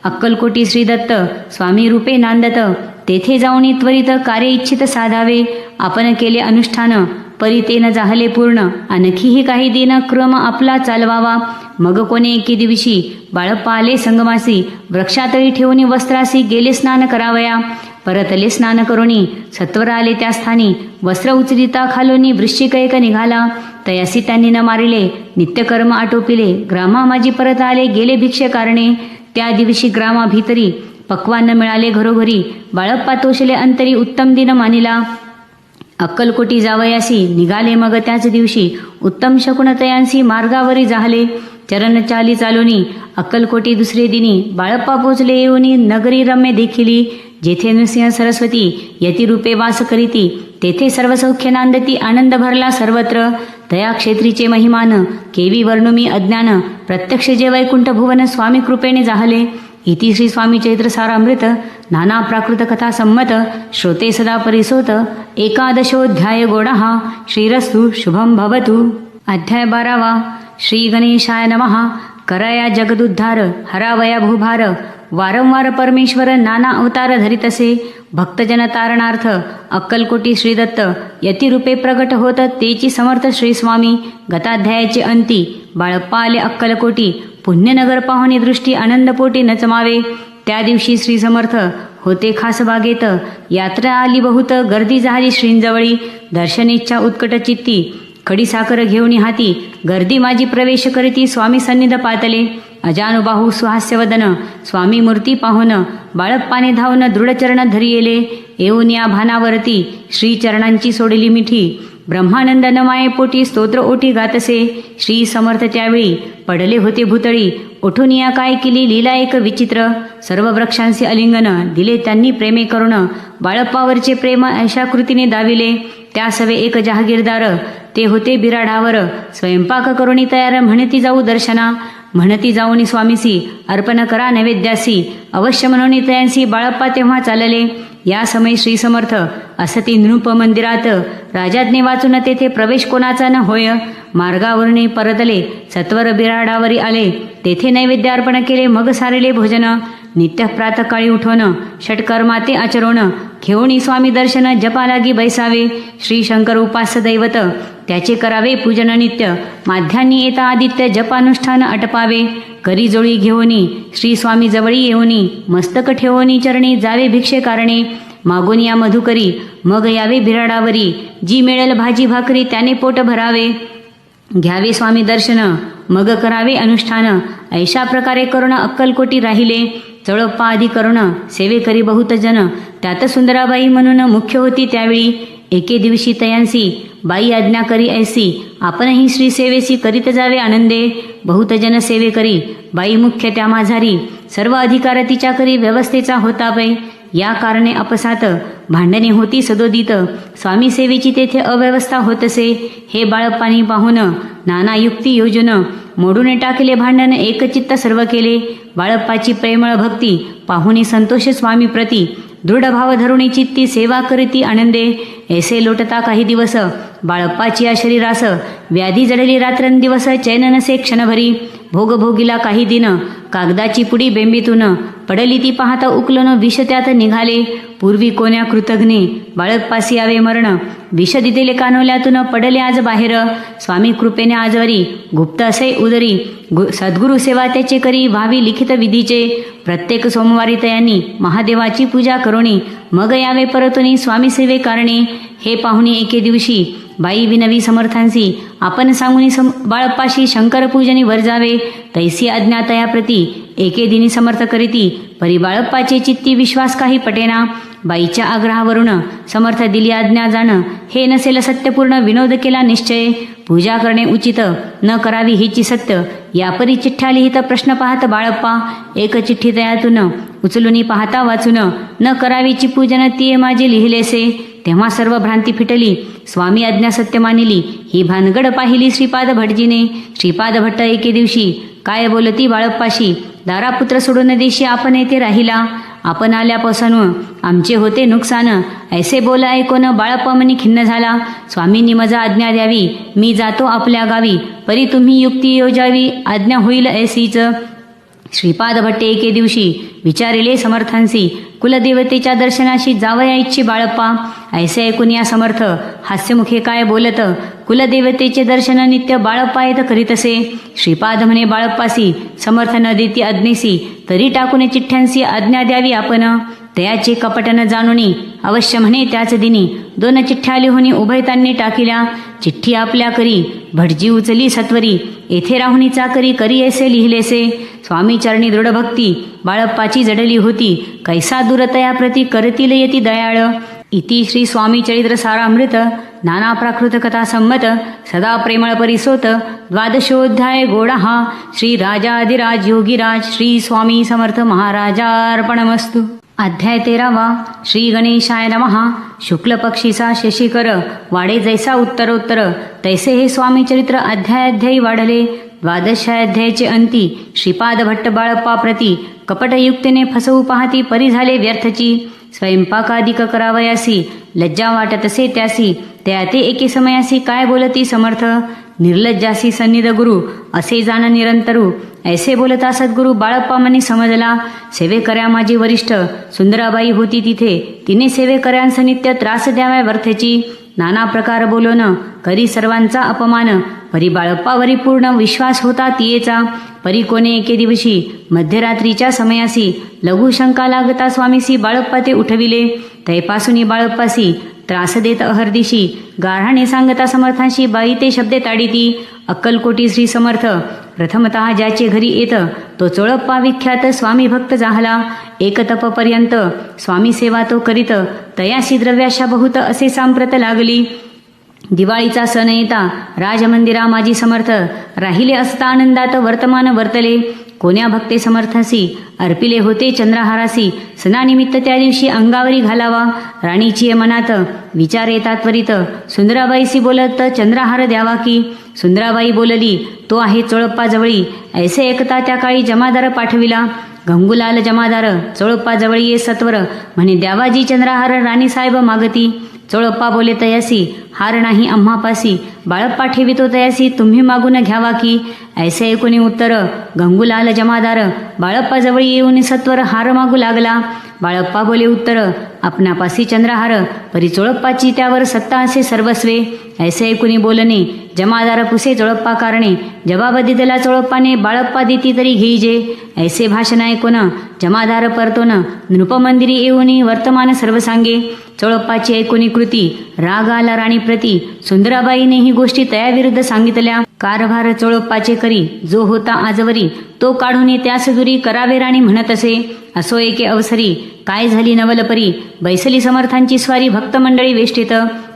अक्कलकोटी श्रीदत्त स्वामी रूपे नांदत. तेथे जाऊन त्वरित कार्य इच्छित साधावे. आपण केले अनुष्ठान परी ते न झाले पूर्ण. आणखीही काही दिन क्रम आपला चालवावा. मग कोणे एके दिवशी बाळप्पा आले संगमासी. वृक्षातळी ठेवून वस्त्रासी गेले स्नान करावया. परतले स्नान करोनी सत्वर आले त्या स्थानी. वस्त्र उचलिता खालोनी वृश्चिक एक निघाला. तयासी त्यांनी न मारिले नित्यकर्म आटोपिले. ग्रामा माझी परत आले गेले भिक्षे कारणे. त्या दिवशी ग्रामा भीतरी पक्वान मिळाले घरोघरी. बाळप्पा तोषले अंतरी उत्तम दिन मानिला. अक्कलकोटी जावयासी निघाले मग त्याच दिवशी. उत्तम शकुनतयांसी मार्गावरी जाहले. चरण चाली चालोनी अक्कलकोटी दुसरे दिनी. बाळप्पा पोचले येऊनी नगरी रम्य देखिली. जेथे नृसिंह सरस्वती यतिरूपे वास करीती. तेथे सर्व सौख्य नांदती आनंद भरला सर्वत्र. तया क्षेत्रीचे महिमान केवी वर्णुमी अज्ञान. प्रत्यक्ष जे वैकुंठ भुवन स्वामी कृपेने जाहले. इति श्री स्वामी चैत्र सारामृत नाना प्राकृत कथा संमत. श्रोते सदा परिसोत 11ोऽध्याय गोडः. श्रीरस्तु शुभं भवतु. अध्याय 12. श्री गणेशाय नमः. करया जगदुद्धार हरावया भूभार. वारंवार परमेश्वर नाना अवतार धरितसे. भक्तजन तारणार्थ अक्कलकोटी श्रीदत्त यतिरूपे प्रगट होत तेची समर्थ श्री स्वामी. गताध्यायाचे अंती. बाळप्पा आले अक्कलकोटी. पुण्यनगर पाहुणी दृष्टी आनंदपोटी नचमावे. त्या दिवशी श्री समर्थ होते खास बागेत. यात्रा आली बहुत गर्दी झाली श्रींजवळी. दर्शनेच्छा उत्कट चित्ती खडी साखर घेऊन हाती. गर्दी माझी प्रवेश करीती स्वामी सन्निध पातले. अजानुबाहू सुहास्यवदन स्वामी मूर्ती पाहून. बाळप्पाने धावून दृढचरण धरियेले. येऊन या भानावरती श्री चरणांची सोडली मिठी. ब्रह्मानंद नमाये पोटी स्तोत्र ओठी गातसे. श्री समर्थ त्यावेळी पडले होते भूतळी. उठून या काय केली लीला एक विचित्र. सर्व वृक्षांचे अलिंगन दिले त्यांनी प्रेमे करुण. बाळप्पावरचे प्रेम अशा कृतीने दाविले. त्या सवे एक जहागीरदार ते होते बिराडावर. स्वयंपाक करुणी तयार म्हणती जाऊ दर्शना. म्हणती जाऊनी स्वामीसी अर्पण करा नैवेद्यासी. अवश्य म्हणून तयांसी बाळप्पा तेव्हा चालले. या समय श्री समर्थ असती नृप मंदिरात. राजाज्ञे वाचून तेथे प्रवेश कोणाचा न होय. मार्गावरून परतले सत्वर बिराडावरी आले. तेथे नैवेद्य अर्पण केले मग सारले भोजन. नित्य प्रातकाळी उठवण षटकर्माते आचरोण. घेऊनी स्वामी दर्शन जपालागी बैसावे. श्री शंकर उपास्य दैवत त्याचे करावे पूजन नित्य. माध्यान्नी येता आदित्य जपानुष्ठान अटपावे. करी जोळी घेऊनी श्री स्वामी जवळी येऊनी. मस्तक ठेवोनी चरणी जावे भिक्षे कारणे. मागून या मधुकरी, मग यावे बिराडावरी. जी मिळेल भाजी भाकरी त्याने पोट भरावे. घ्यावे स्वामी दर्शन, मग करावे अनुष्ठान. ऐशा प्रकारे करुण अक्कलकोटी राहिले. चळप्पा आदी करुण सेवेकरी बहुत जन. त्यात सुंदराबाई म्हणून मुख्य होती त्यावेळी. एके दिवशी तयांसी बाई आज्ञा करी ऐसी, आपणही श्री सेवेसी करीत जावे आनंदे. बहुत जन सेवे करी, बाई मुख्य त्या माझारी. सर्व अधिकार तिच्या करी व्यवस्थेचा होता पै. या कारणे अपसात भांडणे होती सदोदित. स्वामी सेवेची तेथे अव्यवस्था होतसे. हे बाळप्पानी पाहून नाना युक्ती योजन, मोडून टाकले भांडण एकचित्त सर्व केले. बाळप्पाची प्रेमळ भक्ती पाहुणी संतोष स्वामी प्रती. दृढ भाव धरुणी चित्ती सेवा करीती आनंदे. ऐसे लोटता काही दिवस बाळप्पाची या शरीरास. व्याधी जडली रात्रंदिवस चैन नसे क्षणभरी. भोग भोगिला काही दिन, कागदाची पुडी बेंबीतून. पडली ती पाहता उकलन विष त्यात निघाले. पूर्वी कोण्या कृतघ्ने बाळप्पासी यावे मरण. विष दिलेले कानोल्यातून पडले आज बाहेर. स्वामी कृपेने आजवरी गुप्त असे उदरी. सद्गुरु सेवा त्याचे करी व्हावी लिखित विधीचे. प्रत्येक सोमवारी तयांनी महादेवाची पूजा करोणी. मग यावे परतुनी स्वामी सेवे कारणे. हे पाहुणे एके दिवशी बाई विनवी समर्थांसी, आपण सांगुनी बाळप्पाशी शंकर पूजनी वर जावे. तैसी आज्ञा तयाप्रती एके दिनी समर्थ करीती. परी बाळप्पाचे चित्ती विश्वास काही पटेना. बाईच्या आग्रहावरून समर्थ दिली आज्ञा जाण. हे नसेल सत्यपूर्ण विनोद केला निश्चय. पूजा करणे उचित न करावी हिची सत्य. यापरी चिठ्ठ्या लिहित प्रश्न पाहत बाळप्पा. एक चिठ्ठी तयातून उचलूनी पाहता वाचून. न करावीची पूजन तिये माझे लिहिलेसे. तेव्हा सर्व भ्रांती फिटली, स्वामी आज्ञा सत्य मानिली. ही भानगड पाहिली श्रीपाद भटजीने. श्रीपाद भट्ट एके दिवशी काय बोलती बाळप्पाशी. दारापुत्र सोडून देशी आपण येथे राहिला. आपण आल्यापासून आमचे होते नुकसान. ऐसे बोल ऐकून बाळप्पा मनी खिन्न झाला. स्वामींनी मजा आज्ञा द्यावी, मी जातो आपल्या गावी. परी तुम्ही युक्ती योजावी, आज्ञा होईल ऐसीच. श्रीपाद भट्टे एके दिवशी विचारिले समर्थांसी. कुलदेवतेच्या दर्शनाशी जावयाची बाळप्पा. ऐसे ऐकून या समर्थ हास्यमुखे काय बोलत. कुलदेवतेचे दर्शन नित्य बाळप्पा येत करीतसे. श्रीपाद म्हणे बाळप्पासी, समर्थ न देती आज्ञेसी. तरी टाकून चिठ्ठ्यांसी आज्ञा द्यावी आपण. तयाचे कपट न जाणुनी अवश्य म्हणे त्याच दिनी. 2 चिठ्ठ्या लिहुनी उभयतांनी टाकिल्या. चिठ्ठी आपल्या करी भटजी उचली सत्वरी. येथे राहुनी चाकरी करी ऐसे लिहिलेसे. स्वामी चरणी दृढ भक्ती बाळप्पाची जडली होती. कैसा दूरतया प्रती करतील येती दयाळ. इति श्री स्वामी चरित्र सारामृत नाना प्राकृत कथा संमत सदा प्रेमळ परिसोत 12ोऽध्याय गोडा. श्री राजाधिराज योगीराज श्री स्वामी समर्थ महाराजार्पणमस्तु. अध्याय 13वा. श्री गणेशाय नमः. शुक्ल पक्षीचा शशिकर वाडे जैसा उत्तरोत्तर, तैसे हे स्वामी चरित्र अध्यायाध्यायी वाढले. 12अध्यायाचे अंती श्रीपाद भट्ट बाळप्पा प्रती कपटयुक्तीने फसवू पाहती परी झाले व्यर्थची. स्वयंपाकादिक करावयासी लज्जा वाटतसे त्यासी. त्या ते एके समयासी काय बोलती समर्थ. निर्लज्जासी सन्निध गुरु असे जाण निरंतरू. ऐसे बोलता सद्गुरु बाळप्पा मनी समजला. सेवेकऱ्या माझी वरिष्ठ सुंदराबाई होती तिथे. तिने सेवेकऱ्यांस नित्य त्रास द्याव्या व्यर्थची. नाना प्रकार बोलोन करी सर्वांचा अपमान. परी बाळप्पावरी पूर्ण विश्वास होता तियेचा. परी कोणे एके दिवशी मध्यरात्रीच्या समयासी लघु शंका लागता स्वामीसी बाळप्पा ते उठविले. तैपासून बाळप्पासी त्रास देत अहर्दिशी गाऱ्हाणे सांगता समर्थांशी बाई ते शब्दे ताडिती. अक्कलकोटी श्री समर्थ प्रथमतः ज्याचे घरी येत तो चोळप्पा विख्यात स्वामी भक्त जाहला. एक तपपर्यंत स्वामी सेवा तो करीत. तयासी द्रव्याशा बहुत असे सांप्रत लागली. दिवाळीचा सण येता राजमंदिरा माझी समर्थ राहिले असता आनंदात वर्तमान वर्तले. कोण्या भक्ते समर्थासी अर्पिले होते चंद्रहारासी. सणानिमित्त त्या दिवशी अंगावरी घालावा. राणीची मनात विचार येतात त्वरित. सुंदराबाईसी बोलत चंद्रहार द्यावा की. सुंदराबाई बोलली तो आहे चोळप्पा जवळी. ऐसे एकता त्या काळी जमादार पाठविला. गंगूलाल जमादार चोळप्पा जवळी ये सत्वर म्हणे द्यावाजी चंद्रहार राणीसाहेब मागती. चोळप्पा बोले तयासी हार नाही आम्हापासी, बाळप्पा ठेवितो तयासी, तुम्ही मागून घ्यावा की. ऐसे ऐकून उत्तर गंगूलाल जमादार, बाळप्पा जवळ येऊन सत्वर हार मागू लागला. बाळप्पा बोले उत्तर, आपणापासी चंद्रहार, परी चोळप्पाची त्यावर सत्ता असे सर्वस्वे. ऐसे ऐकून बोलणे जमादार पुसे चोळप्पा कारणे, जबाब दिदला चोळप्पाने, बाळप्पा देती तरी घेईजे. ऐसे भाषण ऐकून जमादार परतोन नृपमंदिरी येऊन वर्तमान सर्व सांगे. चोळप्पाची ऐकून कृती राग आला राणी प्रती, सुंदराबाईने ही गोष्टी तयाविरुद्ध सांगितल्या. कारभार चोळप्पाचे करी, जो होता आजवरी, तो काढून त्यास दुरी करावे राणी म्हणत असे. असो एके अवसरी काय झाली नवलपरी, बैसली समर्थांची स्वारी भक्तमंडळी वेष्टीत.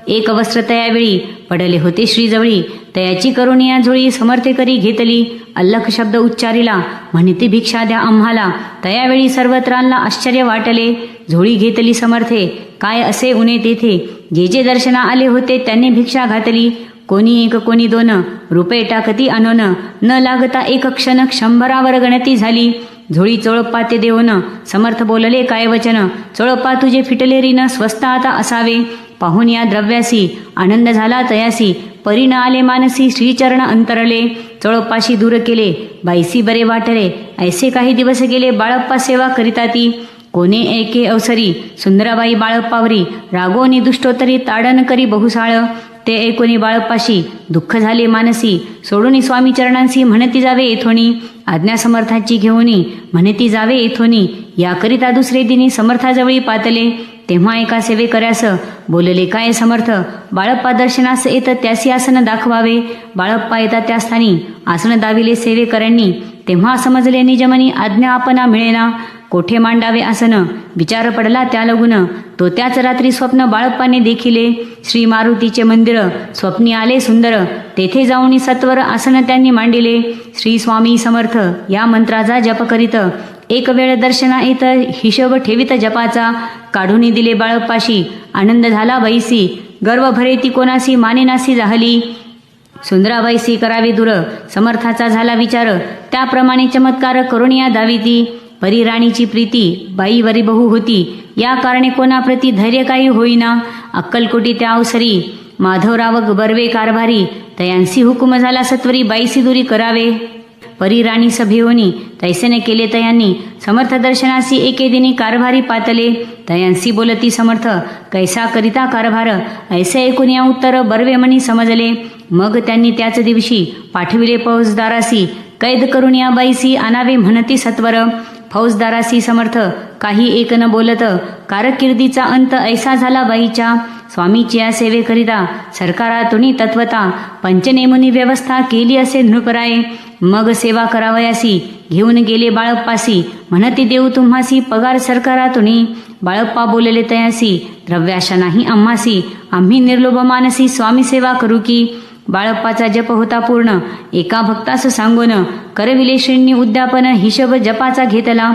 एक वस्त्र तयावेळी पडले होते श्रीजवळी, तयाची करुणिया झोळी समर्थे करी घेतली. अल्लख शब्द उच्चारिला, म्हणती भिक्षा द्या आम्हाला, तयावेळी सर्वत्रांना आश्चर्य वाटले. झोळी घेतली समर्थे, काय असे उणे तेथे, जे जे दर्शना आले होते त्यांनी भिक्षा घातली. कोणी एक कोणी दोन, रुपये टाकती अनोन, न लागता एक क्षण 100वर गणती झाली. झोळी चोळप्पा ते देऊन समर्थ बोलले काय वचन, चोळप्पा तुझे फिटले रीन स्वस्त आता असावे. पाहून या द्रव्यासी आनंद झाला तयासी, परी न आले मानसी श्रीचरण अंतरले. चोळप्पाशी दूर केले बाईसी बरे वाटले, ऐसे काही दिवस गेले बाळप्पा सेवा करिता ती. कोणे एके अवसरी सुंदराबाई बाळप्पावरी, रागोनी दुष्टोत्तरी ताडन करी बहुसाळ. ते ऐकोनी बाळप्पाशी दुःख झाले मानसी, सोडून स्वामी चरणांसी म्हणती जावे येथोनी. आज्ञा समर्थांची घेऊनी म्हणती जावे येथोनी, याकरिता दुसरे दिनी समर्थाजवळी पातले. तेव्हा एका सेवे कर्यास बोलले काय समर्थ, बाळप्पा दर्शनास येत त्यासी आसन दाखवावे. बाळप्पा येता त्या स्थानी आसन दाविले सेवेकऱ्यांनी. तेव्हा समजले निजमनी आज्ञा आपणा मिळेना, कोठे मांडावे आसन विचार पडला त्या लगून. तो त्याच रात्री स्वप्न बाळप्पाने देखिले. श्री मारुतीचे मंदिर स्वप्नी आले सुंदर, तेथे जाऊन सत्वर आसन त्यांनी मांडिले. श्री स्वामी समर्थ या मंत्राचा जप करीत, एक वेळ दर्शना येत हिशोब ठेवित जपाचा. काढून दिले बाळप्पाशी आनंद झाला बाईसी, गर्व भरे ती कोणासी मानेनासी जाहली. सुंदराबाईसी करावी दूर समर्थाचा झाला विचार, त्याप्रमाणे चमत्कार करुणिया दाविती. परी राणीची प्रीती बाईवरी बहु होती, या कारणे कोणाप्रती धैर्य काही होईना. अक्कलकोटी त्या अवसरी माधवराव बर्वे कारभारी, तयांसी हुकुम झाला सत्वरी बाईसी दुरी करावे. परी राणी सभेवनी तैसेने केले तयांनी, समर्थ दर्शनासी एके दिनी कारभारी पातले. तयांसी बोलती समर्थ कैसा करिता कारभार, ऐसे ऐकून या उत्तर बर्वे मनी समजले. मग त्यांनी त्याच दिवशी पाठविले फौजदारासी, कैद करून या बाईसी आणावे म्हणती सत्वर. फौजदारासी समर्थ काही एक न बोलत, कारकिर्दीचा अंत ऐसा झाला बाईच्या. स्वामीची या सेवेकरिता सरकारातुनी तत्वता, पंचनेमुनी व्यवस्था केली असे नृपराये. मग सेवा करावयासी घेऊन गेले बाळप्पासी, म्हणती देऊ तुम्हासी पगार सरकारातुनी. बाळप्पा बोलले तयासी, द्रव्याशा नाही आम्हासी, आम्ही निर्लोभ मानसी स्वामी सेवा करू की. बाळप्पाचा जप होता पूर्ण, एका भक्तास सांगून करविले श्रींनी उद्यापन, हिशोब जपाचा घेतला.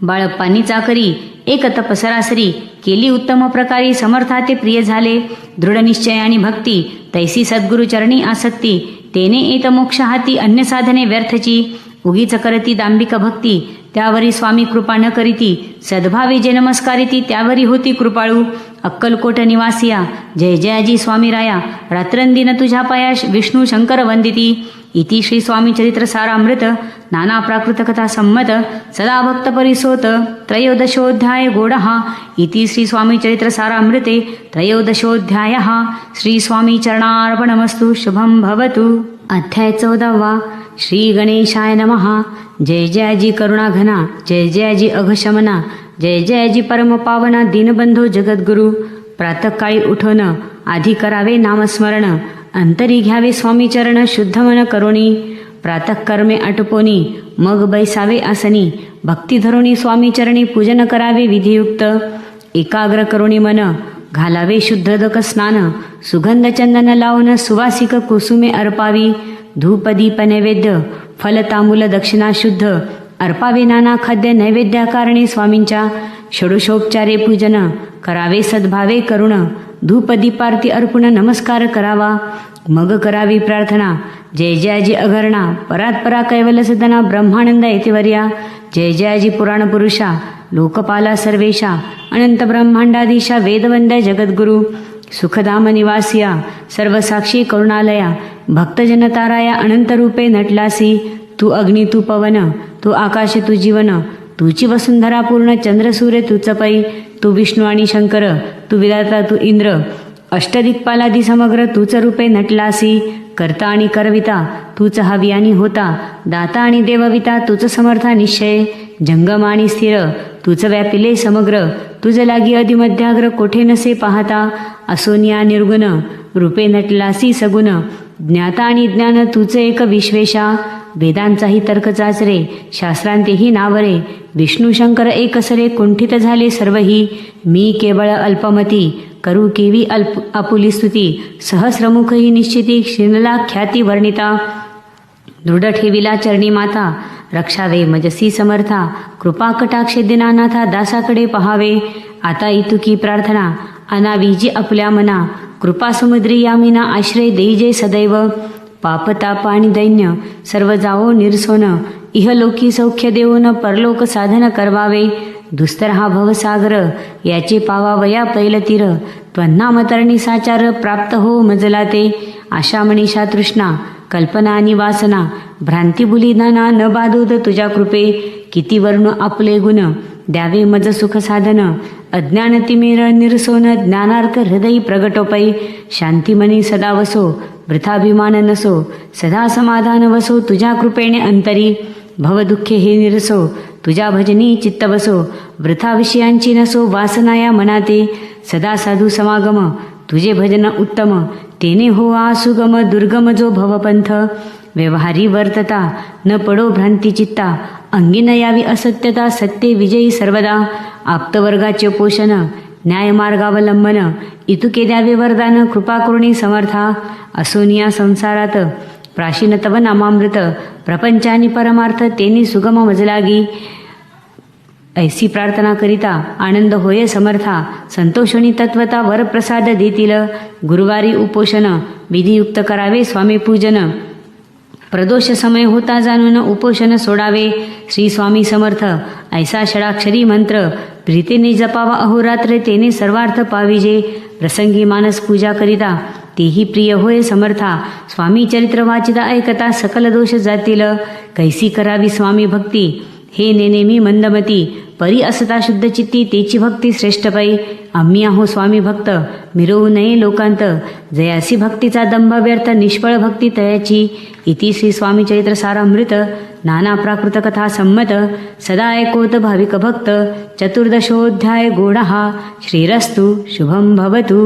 बाळप्पांनी चाकरी एक तप सरासरी केली उत्तम प्रकारे, समर्थाते प्रिय झाले. दृढ निश्चय आणि भक्ती तैसी सद्गुरुचरणी आसक्ती, तेने येत मोक्ष हाती अन्य साधने व्यर्थची. उगीच करती दांभिक भक्ती, त्यावरी स्वामी कृपा न करीती. सद्भावी जे नमस्कारिती, त्यावरी होती कृपाळू. अक्कलकोट निवासिया जय जयाजी स्वामी राया, रात्रंदिन तुझ्या पायाश विष्णू शंकर वंदिती. इति श्री स्वामी चरित्र सारामृत नाना प्राकृत कथा संमत सदा भक्त परिसोत त्रयोदशोऽध्याय गोडहा. इति श्री स्वामी चरित्र सारामृते त्रयोदशोऽध्यायः. श्री स्वामी चरणार्पणमस्तु. शुभं भवतु. अध्याय 14. श्री गणेशाय नमः. जय जयाजी करुणाघना, जय जयाजी अघशमना, जय जयाजी परमपावना, दीनबंधो जगद्गुरु. प्रातःकाळी उठून आधी करावे नामस्मरण, अंतरी घ्यावे स्वामी चरण शुद्ध मन करोनी. प्रातःकर्मे आटोपोनी मग बैसावे आसनी, भक्ती धरोनी स्वामी चरणी पूजन करावे विधियुक्त. एकाग्र करोनी मन घालावे शुद्धोदक स्नान, सुगंध चंदन लावून सुवासिक कुसुमे अर्पावी. धूप दीप नैवेद्य फल तांबूल दक्षिणा शुद्ध अर्पावे. नाना खाद्य नैवेद्याकारणे स्वामींच्या षोडशोपचारे पूजन करावे सद्भावे करुण. धूप दीपारती अर्पण नमस्कार करावा. मग करावी प्रार्थना. जय जयाजी अघरणा, परात्परा कैवल्य सदना, ब्रह्मानंद येतेवर्या. जय जयाजी पुराण पुरुषा, लोकपाला सर्वेशा, अनंत ब्रह्मांडाधीशा, वेदवंद्य जगद्गुरु. सुखधाम निवासिया सर्वसाक्षी करुणालया भक्तजन ताराया अनंत रूपे नटलासी. तू अग्नी तू पवन तू आकाश तू जीवन तुची वसुंधरा पूर्ण चंद्र सूर्य तूच पै. तू विष्णू आणि शंकर तू विधाता तू इंद्र अष्टदिक्पालादी समग्र तूच रूपे नटलासी. करता आणि करविता तूच हवी आणि होता दाता आणि देवविता तूच समर्था निश्चय. जंगम आणि स्थिर तूच व्यापिले समग्र तुझ लागी अधिमध्याग्र कोठे नसे पाहता. असोनिया निर्गुण रूपे नटलासी सगुण ज्ञाता आणि ज्ञान तूच एक विश्वेशा. वेदांचाही तर्क चाचरे शास्त्रांतेही नावरे विष्णू शंकर एकसरे कुंठित झाले सर्वही. मी केवळ अल्पमती करू केवी आपुली स्तुती सहस्रमुखही निश्चिती क्षीणला ख्याती वर्णिता. दृढ ठेविला चरणी माता रक्षावे मजसी समर्था कृपा कटाक्षे दिनानाथा दासाकडे पहावे. आता इतुकी प्रार्थना अनाविजी आपल्या मना कृपा समुद्री यामिना आश्रय देईजे सदैव. पाप ताप आणि दैन्य सर्व जावो निरसोन इहलोकी सौख्य देऊन परलोक साधन करवावे. दुस्तर हा भवसागर याचे पावावया पैल तीर त्वन्नामतरणी साचार प्राप्त हो मजला ते. आशा मनीषा तृष्णा कल्पना आणि वासना भ्रांती बुलिदाना न बाधोद तुझ्या कृपे. किती वर्णू आपले गुण द्यावे मज सुख साधन अज्ञान तिमिर निरसोन ज्ञानार्क हृदयी प्रगटोपै. शांतिमनी सदा वसो वृथाभिमान नसो सदा समाधान वसो तुझ्या कृपेने अंतरी. भवदुःखे हे निरसो तुझ्या भजनी चित्त बसो वृथा विषयांची नसो वासना या मनाते. सदा साधू समागम तुझे भजन उत्तम तेने हो आ सुगम दुर्गम जो भवपंथ. व्यवहारी वर्तता न पडो भ्रांती चित्ता अंगी न यावी असत्यता सत्य विजयी सर्वदा. आप्तवर्गाचे पोषण न्यायमार्गावलंबन इतुके द्यावे वरदान कृपा करुणी समर्था. असोनिया संसारात प्राचीन तव नामामृत प्रपंचानी परमार्थ तेनी सुगम मजलागी. ऐसी प्रार्थना करिता आनंद होय समर्था संतोषणी तत्वता वरप्रसाद देतील. गुरुवारी उपोषण विधियुक्त करावे स्वामी पूजन प्रदोष समय होता जाणून उपोषण सोडावे. श्री स्वामी समर्थ ऐसा षडाक्षरी मंत्र प्रीतीने जपावा अहोरात्र तेने सर्वार्थ पाविजे. प्रसंगी मानस पूजा करिता तेही प्रिय होय समर्था. स्वामी चरित्र वाचिता ऐकता सकल दोष जातील. कैसी करावी स्वामी भक्ती हे नेनेमी मंदमती परी असता शुद्ध चित्ती तेची भक्ती श्रेष्ठ पै. आम्ही आहो स्वामी भक्त मिरवू नये लोकांत जयासी भक्तीचा दंभ व्यर्थ निष्फळ भक्ती तयाची. इति श्री स्वामी चरित्र सारामृत नाना प्राकृत कथा संमत सदा ऐकोत भाविक भक्त. चतुर्दशोऽध्याय गोडहा श्रीरस्तु शुभम भवतु.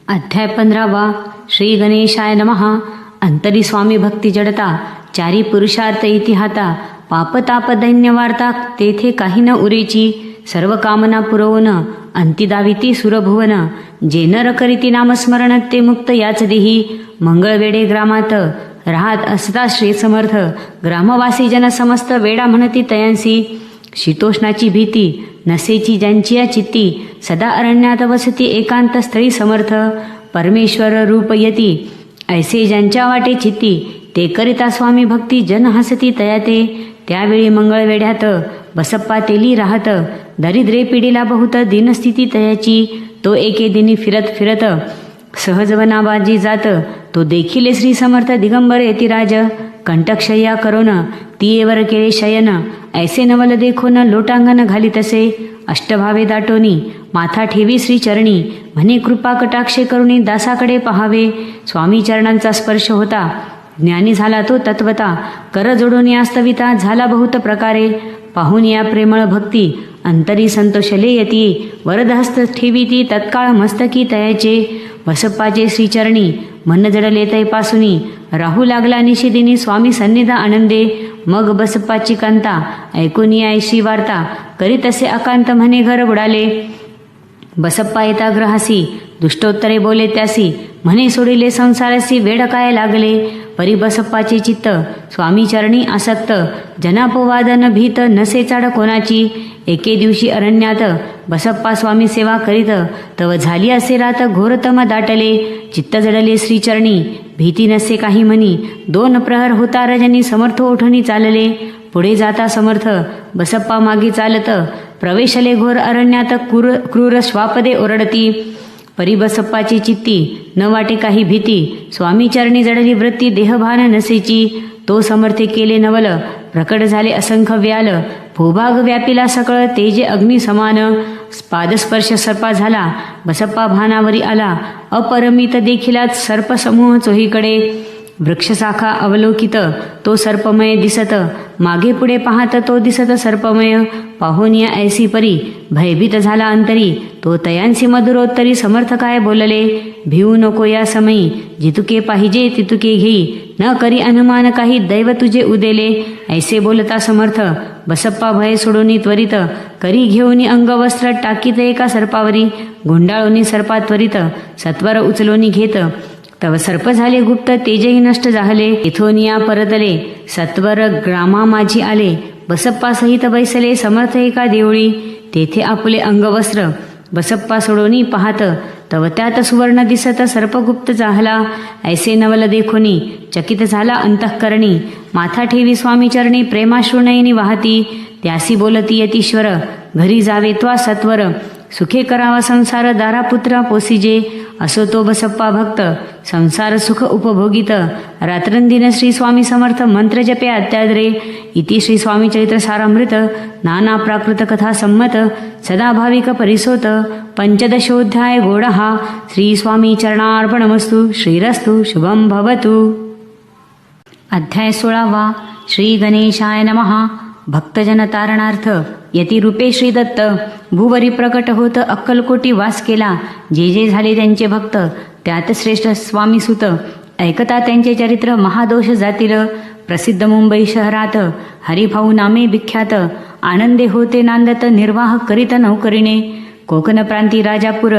अध्याय 15 श्री गणेशाय नमः. अंतरी स्वामी भक्ती जडता चारी पुरुषार्थ इतिहाता पापताप दैन्य वार्ता तेथे काही न उरेची. सर्व कामना पुरवून अंतिदाविती सुरभुवन जे नर करीती नामस्मरण ते मुक्त याच देही. मंगळवेढे ग्रामात राहत असता श्री समर्थ ग्रामवासी जन समस्त वेडा म्हणती तयांसी. शीतोष्णाची भीती नसेची ज्यांची या चित्ती सदा अरण्यात वसती एकांत स्थळी समर्थ. परमेश्वर रूप यती ऐसे ज्यांच्या वाटे चित्ती ते करिता स्वामी भक्ती जन हसती तयाते. त्यावेळी मंगळवेढ्यात बसप्पा तेली राहत दरिद्रे पिढीला बहुत दिनस्थिती तयाची. तो एके दिनी फिरत फिरत सहजवनाबाजी जात तो देखील श्री समर्थ दिगंबर यतिराज. कंटकशय्या करोन तियेवर केळे शयन ऐसे नवल देखोन लोटांगण घाली तसे. अष्टभावे दाटोनी माथा ठेवी श्री चरणी म्हणे कृपा कटाक्षे करुणी दासाकडे पहावे. स्वामी चरणांचा स्पर्श होता ज्ञानी झाला तो तत्वता. कर जोडून यास्तविता झाला बहुत प्रकारे. पाहून या प्रेमळ भक्ती अंतरी संतोषले यती. वरदहस्त ठेवी ती तत्काळ मस्तकी तयाचे. बसप्पाचे श्रीचरणी मन जडले तैपासुनी राहू लागला निशिदिनी स्वामी सन्निधा आनंदे. मग बसप्पाची कांता ऐकून ऐशी वार्ता करीत असे अकांत म्हणे घर बुडाले. बसप्पा येता ग्रहासी दुष्टोत्तरे बोले त्यासी म्हणे सोडिले संसारासी वेड काय लागले. परी बसप्पाचे चित्त स्वामी चरणी आसक्त जनापोवादन भीत नसे चाड कोणाची. एके दिवशी अरण्यात बसप्पा स्वामी सेवा करीत तव झाली असे रात घोरतम दाटले. चित्त जडले श्रीचरणी भीती नसे काही म्हणी. 2 प्रहर होता रजनी समर्थ ओठणी चालले. पुढे जाता समर्थ बसप्पा मागे चालत प्रवेशले घोर अरण्यात क्रूर श्वापदे ओरडती. परी बसप्पाची चित्ती न वाटे काही भीती. स्वामी चरणी जडली वृत्ती देहभान नसेची. तो समर्थे केले नवल प्रकट झाले असंख्य व्याल. भूभाग व्यापिला सकळ तेजे अग्नी समान. पादस्पर्श सर्पा झाला बसप्पा भानावरी आला. अपरमित देखिलात सर्पसमूह चोहीकडे. वृक्षशाखा अवलोकित तो सर्पमय दिसत. मागे पुढे पाहत तो दिसत सर्पमय. पाहुनिया ऐसी परी भयभीत झाला अंतरी. तो तयांसी मधुरोत्तरी समर्थ काय बोलले. भिवू नको या समयी जितुके पाहिजे तितुके घेई. न करी अनुमान काही दैव तुझे उदेले. ऐसे बोलता समर्थ बसप्पा भय सोडून त्वरित. करी घेऊन अंगवस्त्र टाकीत एका सर्पावरी. गुंडाळून सर्पा त्वरित सत्वर उचलून घेत. तव सर्प झाले गुप्त तेजही नष्ट झाले. इथोनिया परतले सत्वर ग्रामा माझी आले. बसप्पा सहित बैसले समर्थ एका देवळी. तेथे आपले अंगवस्त्र बसप्पा सोडोनी पाहत. तव त्यात सुवर्ण दिसत सर्पगुप्त झाला. ऐसे नवल देखोनी चकित झाला अंतःकरणी. माथा ठेवी स्वामी चरणी प्रेमाश्रुनयनी वाहती. त्यासी बोलती यतीश्वर घरी जावे त्वा सत्वर. सुखे करावा संसार दारापुत्रा पोसिजे. असो तो बसप्पा भक्त संसार सुख उपभोगित. रात्रंदिन श्री स्वामी समर्थ मंत्र जपे अत्यादरे. इति श्री स्वामी चरित्र सारामृत नाना प्राकृत कथा संमत. सदा भाविक परिसोत. पंचदशोध्याय गोडहा. श्री स्वामी चरणार्पणमस्तु. श्रीरस्तु शुभम भवतु. अध्याय 16. श्री गणेशाय नमः. भक्तजन तारणार्थ यतिरूपे श्री दत्त भूवरी प्रकट होत अक्कलकोटी वास केला. जे जे झाले त्यांचे भक्त त्यात श्रेष्ठ स्वामी सुत. ऐकता त्यांचे चरित्र महादोष जातील. प्रसिद्ध मुंबई शहरात हरिभाऊ नामे विख्यात. आनंदे होते नांदत निर्वाह करीत नौकरीने. कोकण प्रांती राजापूर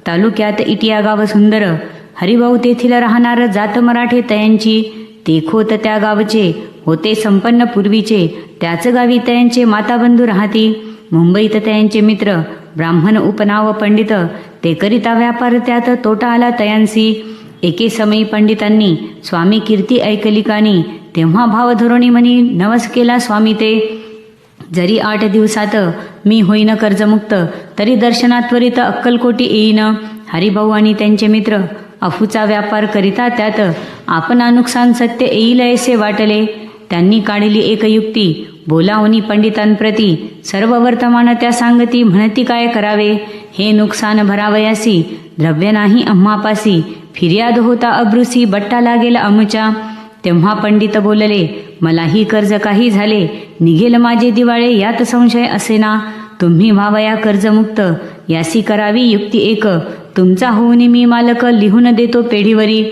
तालुक्यात इटिया गाव सुंदर. हरिभाऊ तेथील राहणार जात मराठे तयांची. ते खोत त्या गावचे होते संपन्न पूर्वीचे. त्याच गावी तयांचे माताबंधू राहती. मुंबईत तयांचे मित्र ब्राह्मण उपनाव पंडित. ते करिता व्यापार त्यात तोटा आला तयांसी. एके समयी पंडितांनी स्वामी कीर्ती ऐकली कानी. तेव्हा भावधोरणी म्हणी नवस केला स्वामी ते. जरी 8 दिवसात मी होईन कर्जमुक्त. तरी दर्शनात त्वरित अक्कलकोटी येईन. हरिभाऊ आणि त्यांचे मित्र अफूचा व्यापार करिता त्यात. आपणा नुकसान सत्य येईल ऐसे वाटले. त्यांनी काढली एक युक्ती बोलावनी पंडितांप्रती. सर्व वर्तमान त्या सांगती म्हणती काय करावे. हे नुकसान भरावयासी द्रव्य नाही आम्हापासी. फिर्याद होता अब्रुसी बट्टा लागेल आमच्या. तेव्हा पंडित बोलले मलाही कर्ज काही झाले. निघेल माझे दिवाळे यात संशय असेना. तुम्ही व्हावया कर्जमुक्त यासी करावी युक्ती एक. तुमचा होऊन मी मालक लिहून देतो पेढीवरी.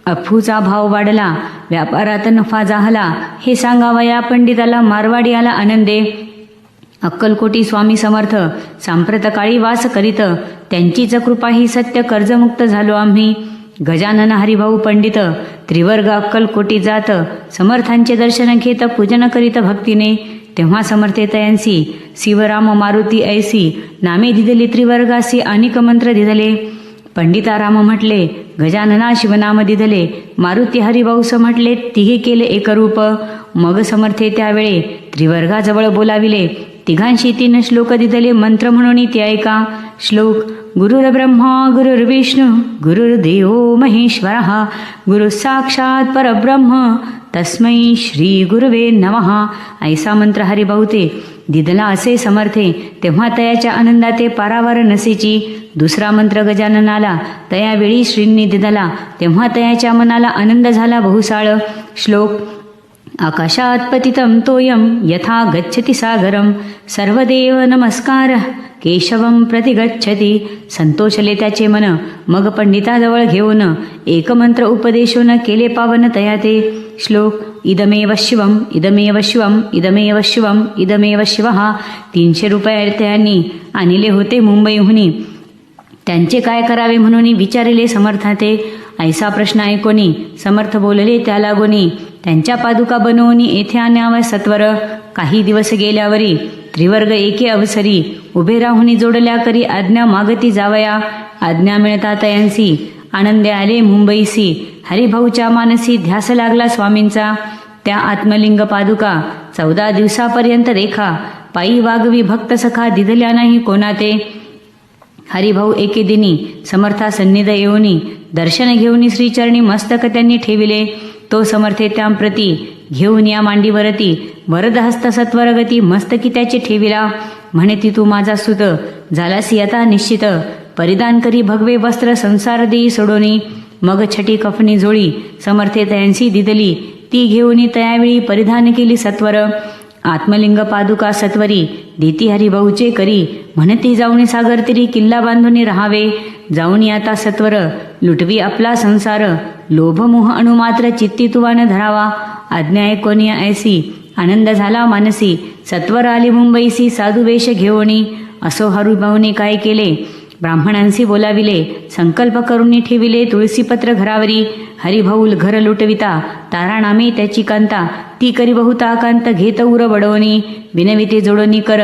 अफूचा भाव वाढला व्यापारात नफा जाहला. हे सांगावया पंडिताला मारवाडी आला आनंदे. अक्कलकोटी स्वामी समर्थ सांप्रतकाळी वास करीत. त्यांचीच कृपा ही सत्य कर्जमुक्त झालो आम्ही. गजानन हरिभाऊ पंडित त्रिवर्ग अक्कलकोटी जात. समर्थांचे दर्शन घेत पूजन करीत भक्तीने. तेव्हा समर्थे तयांसी शिवराम मारुती ऐसी. नामे दिदली त्रिवर्गासी अनेक मंत्र दिदले. पंडिताराम म्हटले गजानना शिवनाम दिदले. मारुती हरिभाऊस म्हटले तिघे केले एकरूप. मग समर्थे त्यावेळे त्रिवर्गाजवळ बोलाविले. तिघांशी 3 श्लोक दिदले मंत्र म्हणून ते ऐका. श्लोक गुरुर्ब्रह्मा गुरुर्विष्णू गुरुर्देव महेश्वरः गुरु साक्षात परब्रह्म तस्मै श्री गुरुवे नमः. ऐसा मंत्र हरिभाऊते दिदला असे समर्थे. तेव्हा तयाच्या आनंदाते पारावार नसेची. दुसरा मंत्र गजाननाला तयावेळी श्रींनी दिदला. तेव्हा तयाच्या मनाला आनंद झाला बहुसाळ. श्लोक आकाशात पतितं तोयम यथा गच्छति सागरम सर्वदेव नमस्कार केशवम प्रतिगच्छति. संतोषले त्याचे मन. मग पंडिताजवळ घेऊन एक मंत्र उपदेशून केले पावन तयाते. श्लोक इदमेव शिवम इदमेव शिवम इदमेव शिवम इदमेव शिवः. 300 रुपये त्यांनी आणले होते मुंबईहुनी. त्यांचे काय करावे म्हणून विचारिले समर्थाते. ऐसा प्रश्न ऐकोनी समर्थ बोलले त्या लागोनी. त्यांच्या पादुका बनवून येथे आणाव्या सत्वर. काही दिवस गेल्यावरी त्रिवर्ग एके अवसरी उभे राहुनी जोडल्या करी आज्ञा मागती जावया. आज्ञा मिळता तयांसी आनंदे आले मुंबईसी. हरिभाऊच्या मानसी ध्यास लागला स्वामींचा. त्या आत्मलिंग पादुका 14 दिवसापर्यंत देखा. पायी वागवी भक्त सखा दिधल्या नाही कोणाते. हरिभाऊ एके दिनी समर्था सन्निध येऊनी दर्शन घेऊनी श्रीचरणी मस्तक त्यांनी ठेविले. तो समर्थे त्याप्रती घेऊन या मांडीवरती वरदहस्त सत्वरगती मस्तकी त्याचे ठेविला. म्हणे ती तू माझा सुत झालासी आता निश्चित. परिधान करी भगवे वस्त्र संसार देई सोडोनी. मग छटी कफनी जोळी समर्थे तयांसी दिदली. ती घेऊनी तयावेळी परिधान केली सत्वर. आत्मलिंग पादुका सत्वरी देती हरिभाऊचे करी. म्हणती जाऊनी सागर तिरी किल्ला बांधून राहावे. जाऊनी आता सत्वर लुटवी आपला संसार. लोभमोह अणुमात्र चित्ती तुवान धरावा. आज्ञा ऐकोनिया ऐसी आनंद झाला मानसी. सत्वर आली मुंबईसी साधू वेश घेऊनी. असो हरिभाऊने काय केले ब्राह्मणांशी बोलाविले. संकल्प करून ठेविले तुळशीपत्र घरावरी. हरिभाऊ घर लुटविता तारा नामे त्याची कांता. ती करी बहुता कांत घेत उर बडवणी. विनविते जोडणी कर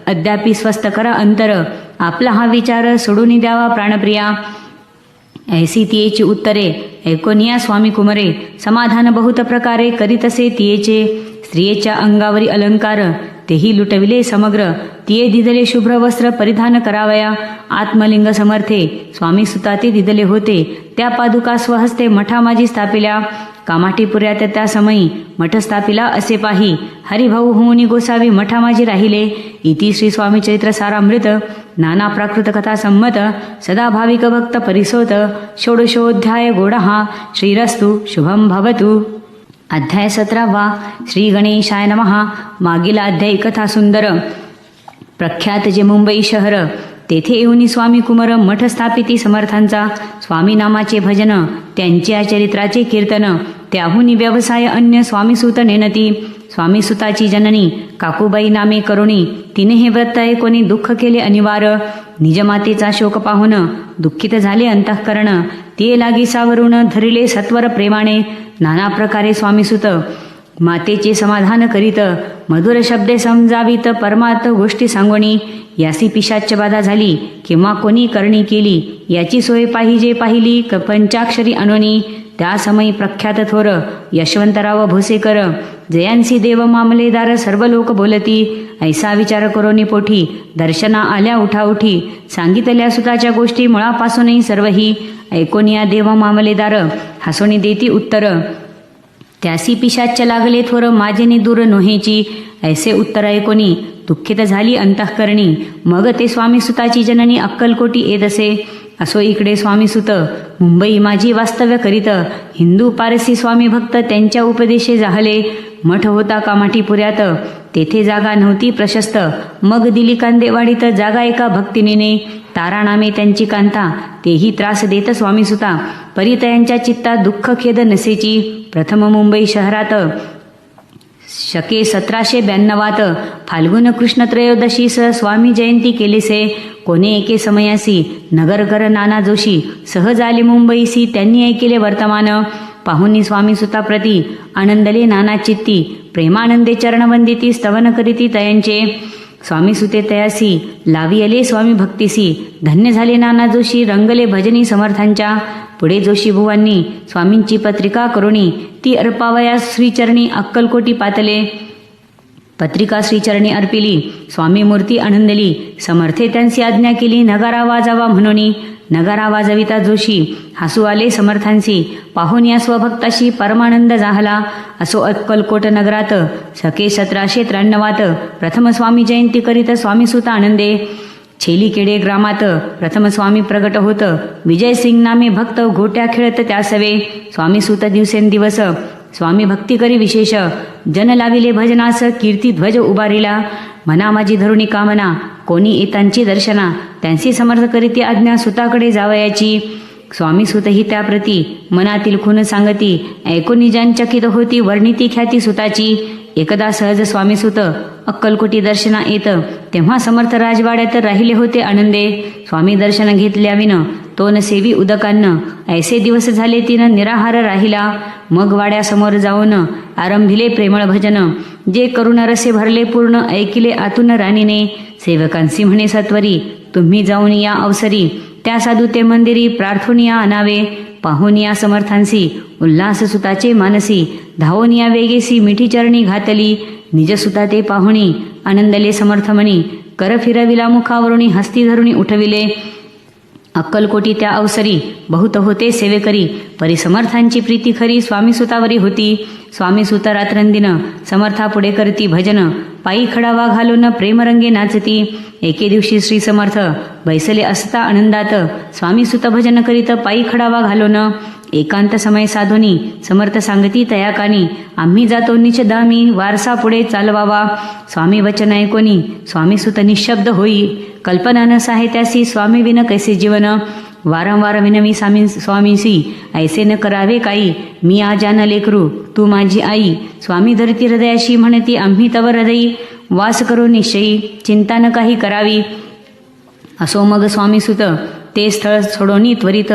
अद्यापि स्वस्थ करा अंतर. आपला हा विचार सोडून द्यावा प्राणप्रिया. ऐसी तियेची उत्तरे ऐकोनिया स्वामी कुमरे. समाधान बहुत प्रकारे करीतसे तियेचे. स्त्रियेच्या अंगावरी अलंकार तेही लुटविले समग्र. तिये दिदले शुभ्र वस्त्र परिधान करावया. आत्मलिंग समर्थे स्वामी सुता ते दिदले होते. त्या पादुका स्वहस्ते मठा माझी स्थापिल्या. कामाठीपुऱ्यात त्या समयी मठ स्थापिला असे पाही. हरिभाऊ होऊनी गोसावी मठा माझी राहिले. इति श्री स्वामी चरित्र सारामृत नाना प्राकृत कथा संमत. सदा भाविक भक्त परिसोत. षोडशोऽध्याय गोडहा. श्रीरस्तु शुभम भवतु. अध्याय 17. श्री गणेशाय नमः. मागील अध्यायी कथा सुंदर. प्रख्यात जे मुंबई शहर तेथे येऊनी स्वामी कुमार मठ स्थापिती समर्थांचा. स्वामी नामाचे भजन त्यांच्या चरित्राचे कीर्तन. त्याहुनी व्यवसाय अन्य स्वामीसुत नेनती. स्वामीसुताची जननी काकूबाई नामे करुणी. तिने हे व्रत ऐकोनी दुःख केले अनिवार्य. निजमातेचा शोक पाहून दुःखित झाले अंतःकरण. ते लागी सावरून धरिले सत्वर प्रेमाने. नाना प्रकारे स्वामीसुत मातेचे समाधान करीत. मधुर शब्दे समजावीत परमार्थ गोष्टी सांगोनी. यासी पिशाच्च बाधा झाली किंवा कोणी करणी केली. याची सोय पाहिजे पाहिली पंचाक्षरी अनोनी. त्या समयी प्रख्यात थोर यशवंतराव भोसेकर जयांसी देव मामलेदार सर्व लोक बोलती. ऐसा विचार करोनी पोठी दर्शना आल्या उठाउठी. सांगितल्या सुताच्या गोष्टी मुळापासूनही सर्वही. ऐकोनिया देव मामलेदार हसोनी देती उत्तर. त्यासी पिशाच्च लागले थोर माझेनी दूर नोहेची. ऐसे उत्तर ऐकोनी दुःखित झाली अंतःकरणी. मग ते स्वामीसुताची जननी अक्कलकोटी येत असे. असो इकडे स्वामीसुत मुंबई माझी वास्तव्य करीत. हिंदू पारसी स्वामी भक्त त्यांच्या उपदेशे जाहले. मठ होता कामाठीपुऱ्यात तेथे जागा नव्हती प्रशस्त. मग दिली कांदेवाडीत जागा एका भक्तिनीने. तारा नामे त्यांची कांता. तेही त्रास देत स्वामीसुता. परितयांच्या चित्तात दुःख खेद नसेची. प्रथम मुंबई शहरात शके 1792 फाल्गुन कृष्ण त्रयोदशीस स्वामी जयंती केलेसे. कोणे एके समयासी नगरकर नाना जोशी सहज आले मुंबईसी. त्यांनी ऐकेले वर्तमान. पाहुनी स्वामीसुताप्रती आनंदले नाना चित्ती. प्रेमानंदे चरणवंदिती स्तवन करीती तयांचे. स्वामीसुते तयासी लावी आले स्वामी भक्तीसी. धन्य झाले नाना जोशी रंगले भजनी समर्थांच्या. पुढे जोशी बुवांनी स्वामींची पत्रिका करुणी ती अर्पावयास श्रीचरणी अक्कलकोटी पातले. पत्रिका श्रीचरणी अर्पिली. स्वामी मूर्ती आनंदली. समर्थे त्यांची आज्ञा केली नगारा वाजावा म्हणून. नगारा वाजविता जोशी हसू आले समर्थांशी. पाहून या स्वभक्ताशी परमानंद झाला. असो अक्कलकोट नगरात शके 1793 प्रथम स्वामी जयंती करीत स्वामीसुत आनंदे. छेलीकेडे ग्रामात प्रथम स्वामी प्रगट होत. विजयसिंग नामे भक्त घोट्या खेळत त्यासवे. स्वामीसुत दिवसेंदिवस स्वामी भक्ती करी विशेष. जन लाविले भजनास कीर्ती ध्वज उभारिला. मना माझी धरुणी कामना कोणी येतांची दर्शना. त्यांची समर्थ करीती आज्ञा सुताकडे जावयाची. स्वामीसुतही त्याप्रती मनातील खून सांगती. ऐकून निजांचकित होती वर्णिती ख्याती सुताची. एकदा सहज स्वामीसुत अक्कलकोटी दर्शना येत. तेव्हा समर्थ राजवाड्यात राहिले होते आनंदे. स्वामी दर्शन घेतल्याविन तोन सेवी उदकान्न. ऐसे दिवस झाले तिनं निराहार राहिला. मग वाड्यासमोर जाऊन आरंभिले प्रेमळ भजन. जे करुण रसे भरले पूर्ण ऐकिले आतून राणीने. सेवकांसी म्हणे सत्वरी तुम्ही जाऊन या अवसरी. त्या साधू ते मंदिरी प्रार्थोनिया आणावे. पाहुनिया समर्थांसी उल्हास सुताचे मानसी. धावून या वेगेसी मिठी चरणी घातली. निजसुता ते पाहुणी आनंदले समर्थमणी कर फिरविला मुखावरुणी हस्ती धरुणी उठविले अक्कलकोटी त्या अवसरी बहुत होते सेवेकरी परिसमर्थांची प्रीती खरी स्वामीसुतावरी होती. स्वामीसुत रात्रंदिन समर्था पुढे करती भजन पायी खडावा घालून प्रेमरंगे नाचती. एके दिवशी श्री समर्थ बैसले असता आनंदात स्वामीसुत भजन करीत पायी खडावा घालून एकांत समय साधोनी समर्थ सांगती तयाकानी आम्ही जातो निचदामी वारसा पुढे चालवावा. स्वामी वचन ऐकोनी स्वामीसुत निशब्द होई कल्पना न साहित्यासी स्वामी विन कैसे जीवन वारंवार विनवी स्वामीसी ऐसे न करावे काही मी आजान लेकरू तू माझी आई. स्वामी धरती हृदयाशी म्हणती आम्ही तव हृदयी वास करू निश्चयी चिंता न काही करावी. असो मग स्वामीसुत ते स्थळ सोडोनी त्वरित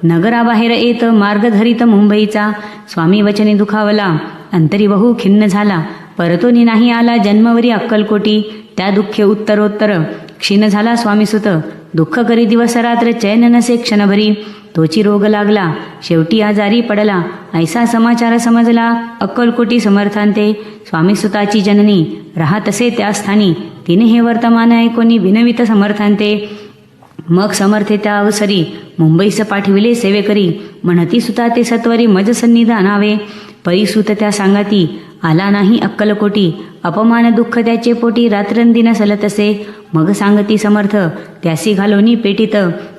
नगराबाहेर येत मार्ग धरित मुंबईचा. स्वामी वचने दुखावला अंतरी बहु खिन्न झाला परतोनी नाही आला जन्मवरी अक्कलकोटी. त्या दुःखे उत्तरोत्तर क्षीण झाला स्वामीसुत दुःख करी दिवस रात्र चैन नसे क्षणभरी. तोची रोग लागला शेवटी आजारी पडला ऐसा समाचार समजला अक्कलकोटी समर्थांते. स्वामीसुताची जननी राहतसे त्या स्थानी तिने हे वर्तमान ऐकोनी विनवित समर्थांते. मग समर्थे त्या अवसरी मुंबईस पाठविले सेवेकरी म्हणती सुता ते सत्वरी मज सन्निधानावे. परिसुत त्या सांगाती आला नाही अक्कलकोटी अपमान दुःख त्याचे पोटी रात्रंदिन सलतसे. मग सांगती समर्थ त्यासी घालोनी पेटीत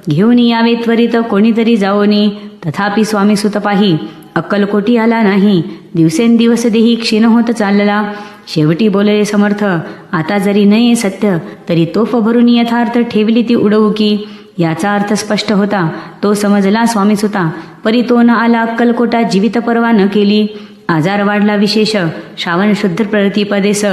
घेऊन यावे त्वरित कोणीतरी जाओनी. तथापि स्वामीसुत पाही अक्कलकोटी आला नाही दिवसेंदिवस देही क्षीण होत चालला. शेवटी बोलले समर्थ आता जरी नये सत्य तरी तोफ भरून यथार्थ ठेवली ती उडवू की. याचा अर्थ स्पष्ट होता तो समजला स्वामीसुता परी तो न आला अक्कलकोटा जीवित परवा न केली. आजार वाढला विशेष श्रावण शुद्ध प्रतिपदेस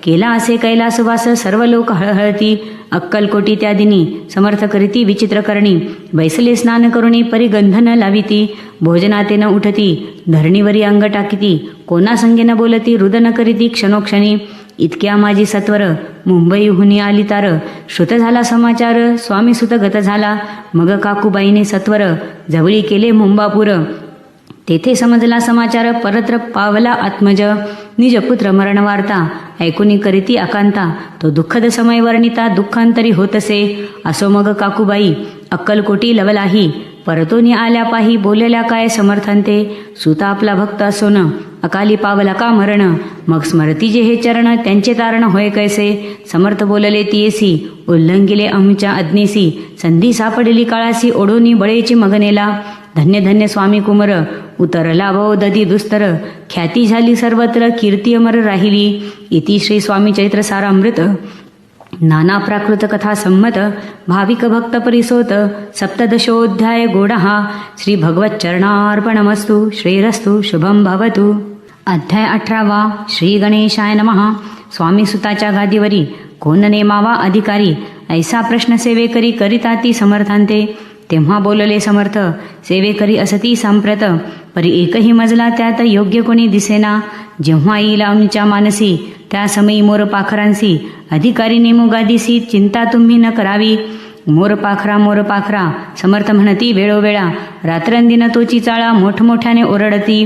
केला असे कैलासवास सर्व लोक हळहळती. अक्कलकोटी त्या दिनी समर्थ करीती विचित्र करणी बैसले स्नान करुणी परी गंध न लाविती. भोजनाते न उठती धरणीवरी अंग टाकीती कोणा संगे न बोलती रुदन करीती क्षणोक्षणी. इतक्या माझी सत्वर मुंबईहून आली तार श्रुत झाला समाचार स्वामीसुत गत झाला. मग काकूबाईने सत्वर जवळी केले मुंबापूर तेथे समजला समाचार परत्र पावला आत्मज. निजपुत्र मरण वार्ता ऐकुनी करीती आकांता तो दुःखद समय वर्णिता दुःखांतरी होतसे. असो मग काकूबाई अक्कलकोटी लवलाही परतोनी आल्या पाही बोलल्या काय समर्थांते. सुता आपला भक्त असो न अकाली पावला का मरण मग स्मरती जे हे चरण त्यांचे तारण होय कैसे. समर्थ बोलले तियेसी उल्लंघिले आमच्या अज्ञेसी संधी सापडली काळासी ओढोनी बळेची मगनेला. धन्य धन्य स्वामी कुमर उतरला भव दधी दुस्तर ख्याती झाली सर्वत्र कीर्ती अमर राहिली. इति श्री स्वामी चैत्र सारामृत नाना प्राकृत कथा संमत भाविक भक्त परिसोत सप्तदशोऽध्याय गोडहा. श्री भगवत चरणार्पणमस्तु श्रीरस्तु शुभम भवतु. अध्याय 18 श्री गणेशाय नमः. स्वामीसुताच्या गादीवरी कोण नेमावा अधिकारी ऐसा प्रश्न सेवेकरी करिता ती समर्थांते. तेव्हा बोलले समर्थ सेवेकरी असती सांप्रत परी एकही मजला त्यात योग्य कोणी दिसेना. जेव्हा येईल आमच्या मानसी त्या समयी मोर पाखरांसी अधिकारी नेमू गादीसी चिंता तुम्ही न करावी. मोर पाखरा समर्थ म्हणती वेळोवेळा रात्रंदिन तोची चाळा मोठमोठ्याने ओरडती.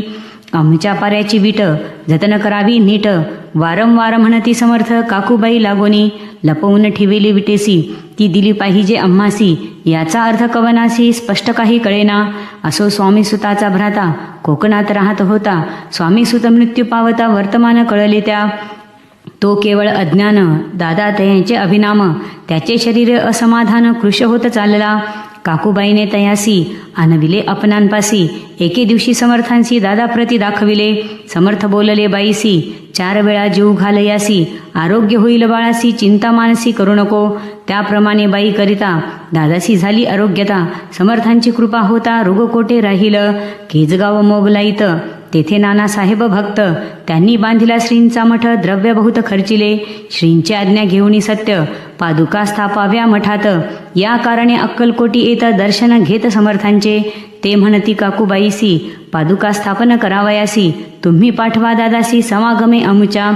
आमच्या पाऱ्याची वीट जतन करावी नीट वारंवार म्हणती समर्थ काकूबाई लागोनी. लपवून ठेवेली विटेसी ती दिली पाहिजे आम्हासी याचा अर्थ कवनासी स्पष्ट काही कळेना. असो स्वामीसुताचा भ्राता कोकणात राहत होता. स्वामीसुत मृत्यू पावता वर्तमान कळले त्या. तो केवळ अज्ञान दादा तयांचे अभिनाम त्याचे शरीर असमाधान कृश होत चालला. काकूबाईने तयासी आणविले अपनांपासी एके दिवशी समर्थांसी दादाप्रती दाखविले. समर्थ बोलले बाईसी 4 वेळा जीव घालयासी आरोग्य होईल बाळासी चिंता मानसी करू नको. त्याप्रमाणे बाई करिता दादासी झाली आरोग्यता. समर्थांची कृपा होता रोगकोटे राहील. केजगाव मोगलाईत तेथे नानासाहेब भक्त त्यांनी बांधिला श्रींचा मठ द्रव्य बहुत खर्चिले. श्रींची आज्ञा घेऊनी सत्य पादुका स्थापाव्या मठात. या कारणे अक्कलकोटी येत दर्शन घेत समर्थांचे. ते म्हणती काकूबाईसी पादुका स्थापन करावयासी तुम्ही पाठवा दादासी समागमे आमुच्या.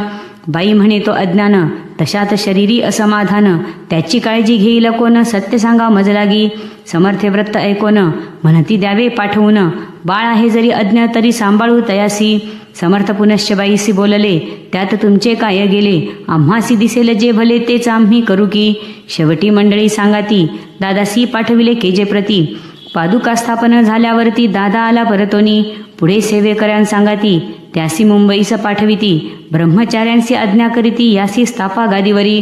बाई म्हणे तो अज्ञान, तशात शरीरी असमाधान, त्याची काळजी घेईल कोण, सत्य सांगा मज लागी. समर्थे व्रत ऐकोन, म्हणती द्यावे पाठवून, बाळ आहे जरी अज्ञ तरी सांभाळू तयासी. समर्थ पुनश्च बाईसी बोलले, त्यात तुमचे काय गेले, आम्हासी दिसेल जे भले तेच आम्ही करू की. शेवटी मंडळी सांगाती, दादासी पाठविले केजे प्रती. पादुका स्थापन झाल्यावरती दादा आला परतोनी. पुढे सेवेकऱ्यां सांगाती, त्यासी मुंबईस पाठविती. ब्रह्मचार्यांसी आज्ञा करीती, यासी स्थापा गादीवरी.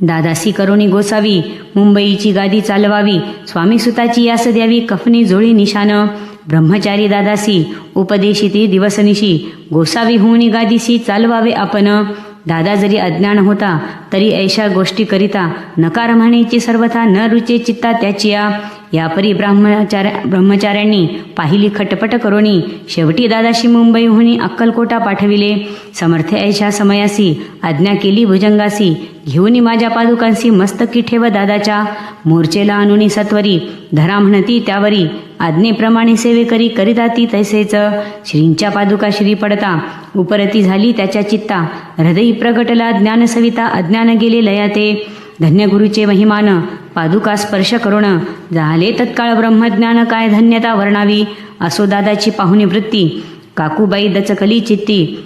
दादासी करोनी गोसावी, मुंबईची गादी चालवावी. स्वामी सुताची यास द्यावी, कफनी जोळी निशान. ब्रह्मचारी दादासी उपदेशिती दिवसनिशी, गोसावी होऊनी गादीसी चालवावे आपण. दादा जरी अज्ञान होता तरी ऐशा गोष्टी करिता, नकार म्हणेची सर्वथा न रुचे चित्ता त्याचिया. यापरी ब्रह्मचार्यांनी पाहिली खटपट करोनी. शेवटी दादाशी मुंबईहून अक्कलकोटा पाठविले. समर्थ ऐशा समयासी आज्ञा केली भुजंगासी. घेऊनी माझ्या पादुकांसी मस्तकी ठेव दादाच्या. मोर्चेला आणुनी सत्वरी, धरा म्हणती त्यावरी. आज्ञेप्रमाणे सेवेकरी करिता ती तैसेच. श्रींच्या पादुका श्री पडता, उपरती झाली त्याच्या चित्ता. हृदयी प्रगटला ज्ञान सविता, अज्ञान गेले लयाते. धन्य गुरुचे महिमान, पादुका स्पर्श करुण. झाले तत्काळ ब्रह्मज्ञान, काय धन्यता वर्णावी. असो दादाची पाहुणी वृत्ती, काकूबाई दचकली चित्ती.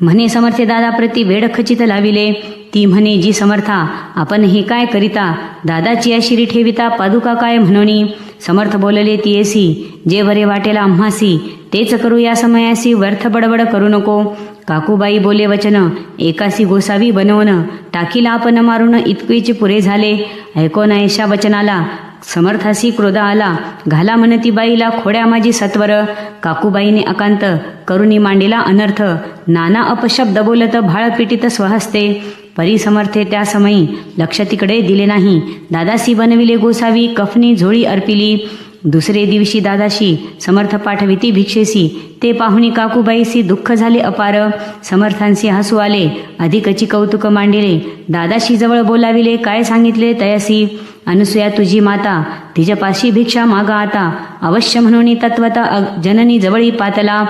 म्हणे समर्थे दादा प्रती वेड खचित लाविले. ती म्हणे जी समर्था, आपण हे काय करिता. दादाची आशिरी ठेविता, पादुका काय म्हणोनी. समर्थ बोलले ती येसी, जे बरे वाटेल आम्हासी, तेच करू या समयासी. व्यर्थ बडबड करू नको. काकूबाई बोले वचन, एकासी गोसावी बनवून. टाकीला आपण मारून, इतकेचे पुरे झाले. ऐकोन ऐशा वचनाला, समर्थासी क्रोधा आला. घाला म्हणती बाईला खोड्या माझी सत्वर. काकूबाईने अकांत करुणी मांडीला अनर्थ. नाना अपशब्द बोलत भाळ पिटीत स्वहस्ते. परी समर्थे त्या समयी लक्ष तिकडे दिले नाही. दादासी बनविले गोसावी, कफनी झोळी अर्पिली. दुसरे दिवशी दादाशी समर्थ पाठविती भिक्षेसी. ते पाहुणी काकूबाईसी दुःख झाले अपार. समर्थांसी हसू आले, अधिकची कौतुक मांडिले. दादाशी जवळ बोलाविले, काय सांगितले तयासी. अनुसूया तुझी माता, तिच्यापाशी भिक्षा मागा आता. अवश्य म्हणून तत्वता जननी जवळी पातला.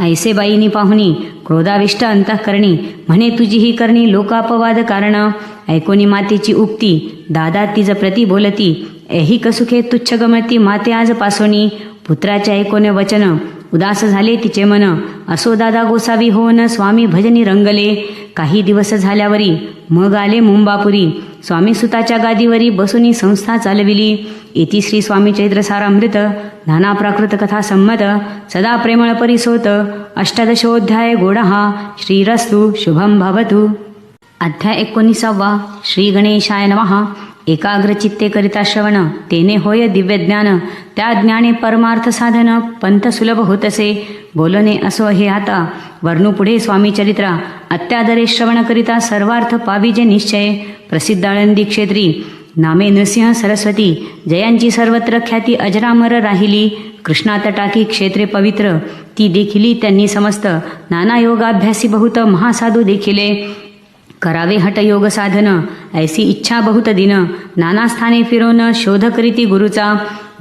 ऐसे बाईनी पाहुणी क्रोधाविष्ट अंतःकरणी. म्हणे तुझी ही करणी लोकापवाद कारण. ऐकोनी मातेची उक्ती, दादा तिज प्रती बोलती. ऐहिक सुखे तुच्छ गमती, माते आज पासोनी. पुत्राच्या ऐकोने वचन, उदास झाले तिचे मन. असो दादा गोसावी होऊन, स्वामी भजनी रंगले. काही दिवस झाल्यावरी मग आले मुंबापुरी. स्वामी सुताच्या गादीवरी बसूनी संस्था चालविली. इति श्री स्वामी चैत्र सारामृत नाना प्राकृत कथा संमत. सदा प्रेमळ परिसोत. अष्टादशोऽध्याय गोडहा. श्रीरस्तु शुभम भवतु. अध्याय 19. श्री गणेशाय नमः. एकाग्रचित्ते करिता श्रवण, तेने होय दिव्य ज्ञान. त्या ज्ञाने परमार्थ साधन, पंथ सुलभ होतसे. बोलणे असो हे आता, वर्णू पुढे स्वामी चरित्र. अत्यादरे श्रवण करिता सर्वार्थ पाविजे निश्चय. प्रसिद्ध आळंदी क्षेत्री नामे नृसिंह सरस्वती. जयांची सर्वत्र ख्याती अजरामर राहिली. कृष्णा तटाकी क्षेत्रे पवित्र, ती देखिली त्यांनी समस्त. नाना योगाभ्यासी बहुत, महासाधू देखिले. करावे हठ योग साधन, ऐसी इच्छा बहुत दिन. नाना स्थाने फिरोन शोध करीती गुरुचा.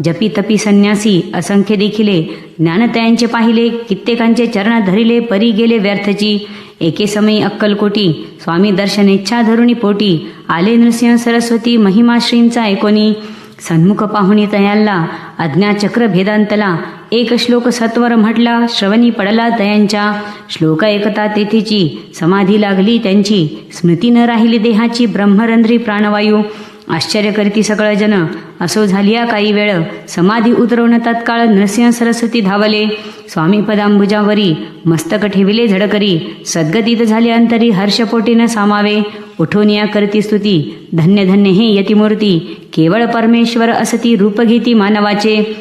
जपी तपी संन्यासी असंख्य देखिले. ज्ञान त्यांचे पाहिले, कित्येकांचे चरण धरिले, परी गेले व्यर्थची. एके समयी अक्कलकोटी स्वामी दर्शनेच्छा धरुणी पोटी. आले नृसिंह सरस्वती, महिमा श्रींचा ऐकोनी. सन्मुख पाहुणी तयांला, अज्ञाचक्र भेदांतला. एक श्लोक सत्वर म्हटला, श्रवणी पडला तयांच्या. श्लोक ऐकता तेथेची समाधी लागली त्यांची. स्मृती न राहिली देहाची, ब्रह्मरंध्री प्राणवायू. आश्चर्य करती सकळ जन, असो झालिया काही वेळ. समाधी उतरवून तत्काळ नृसिंह सरस्वती धावले. स्वामी पदांबुजावरी मस्तक ठेविले झडकरी. सद्गतीत झाले अंतरी, हर्षपोटीनं सामावे. उठून या करती स्तुती, धन्य धन्य हे यतिमूर्ती. केवळ परमेश्वर असती, रूप घेती मानवाचे.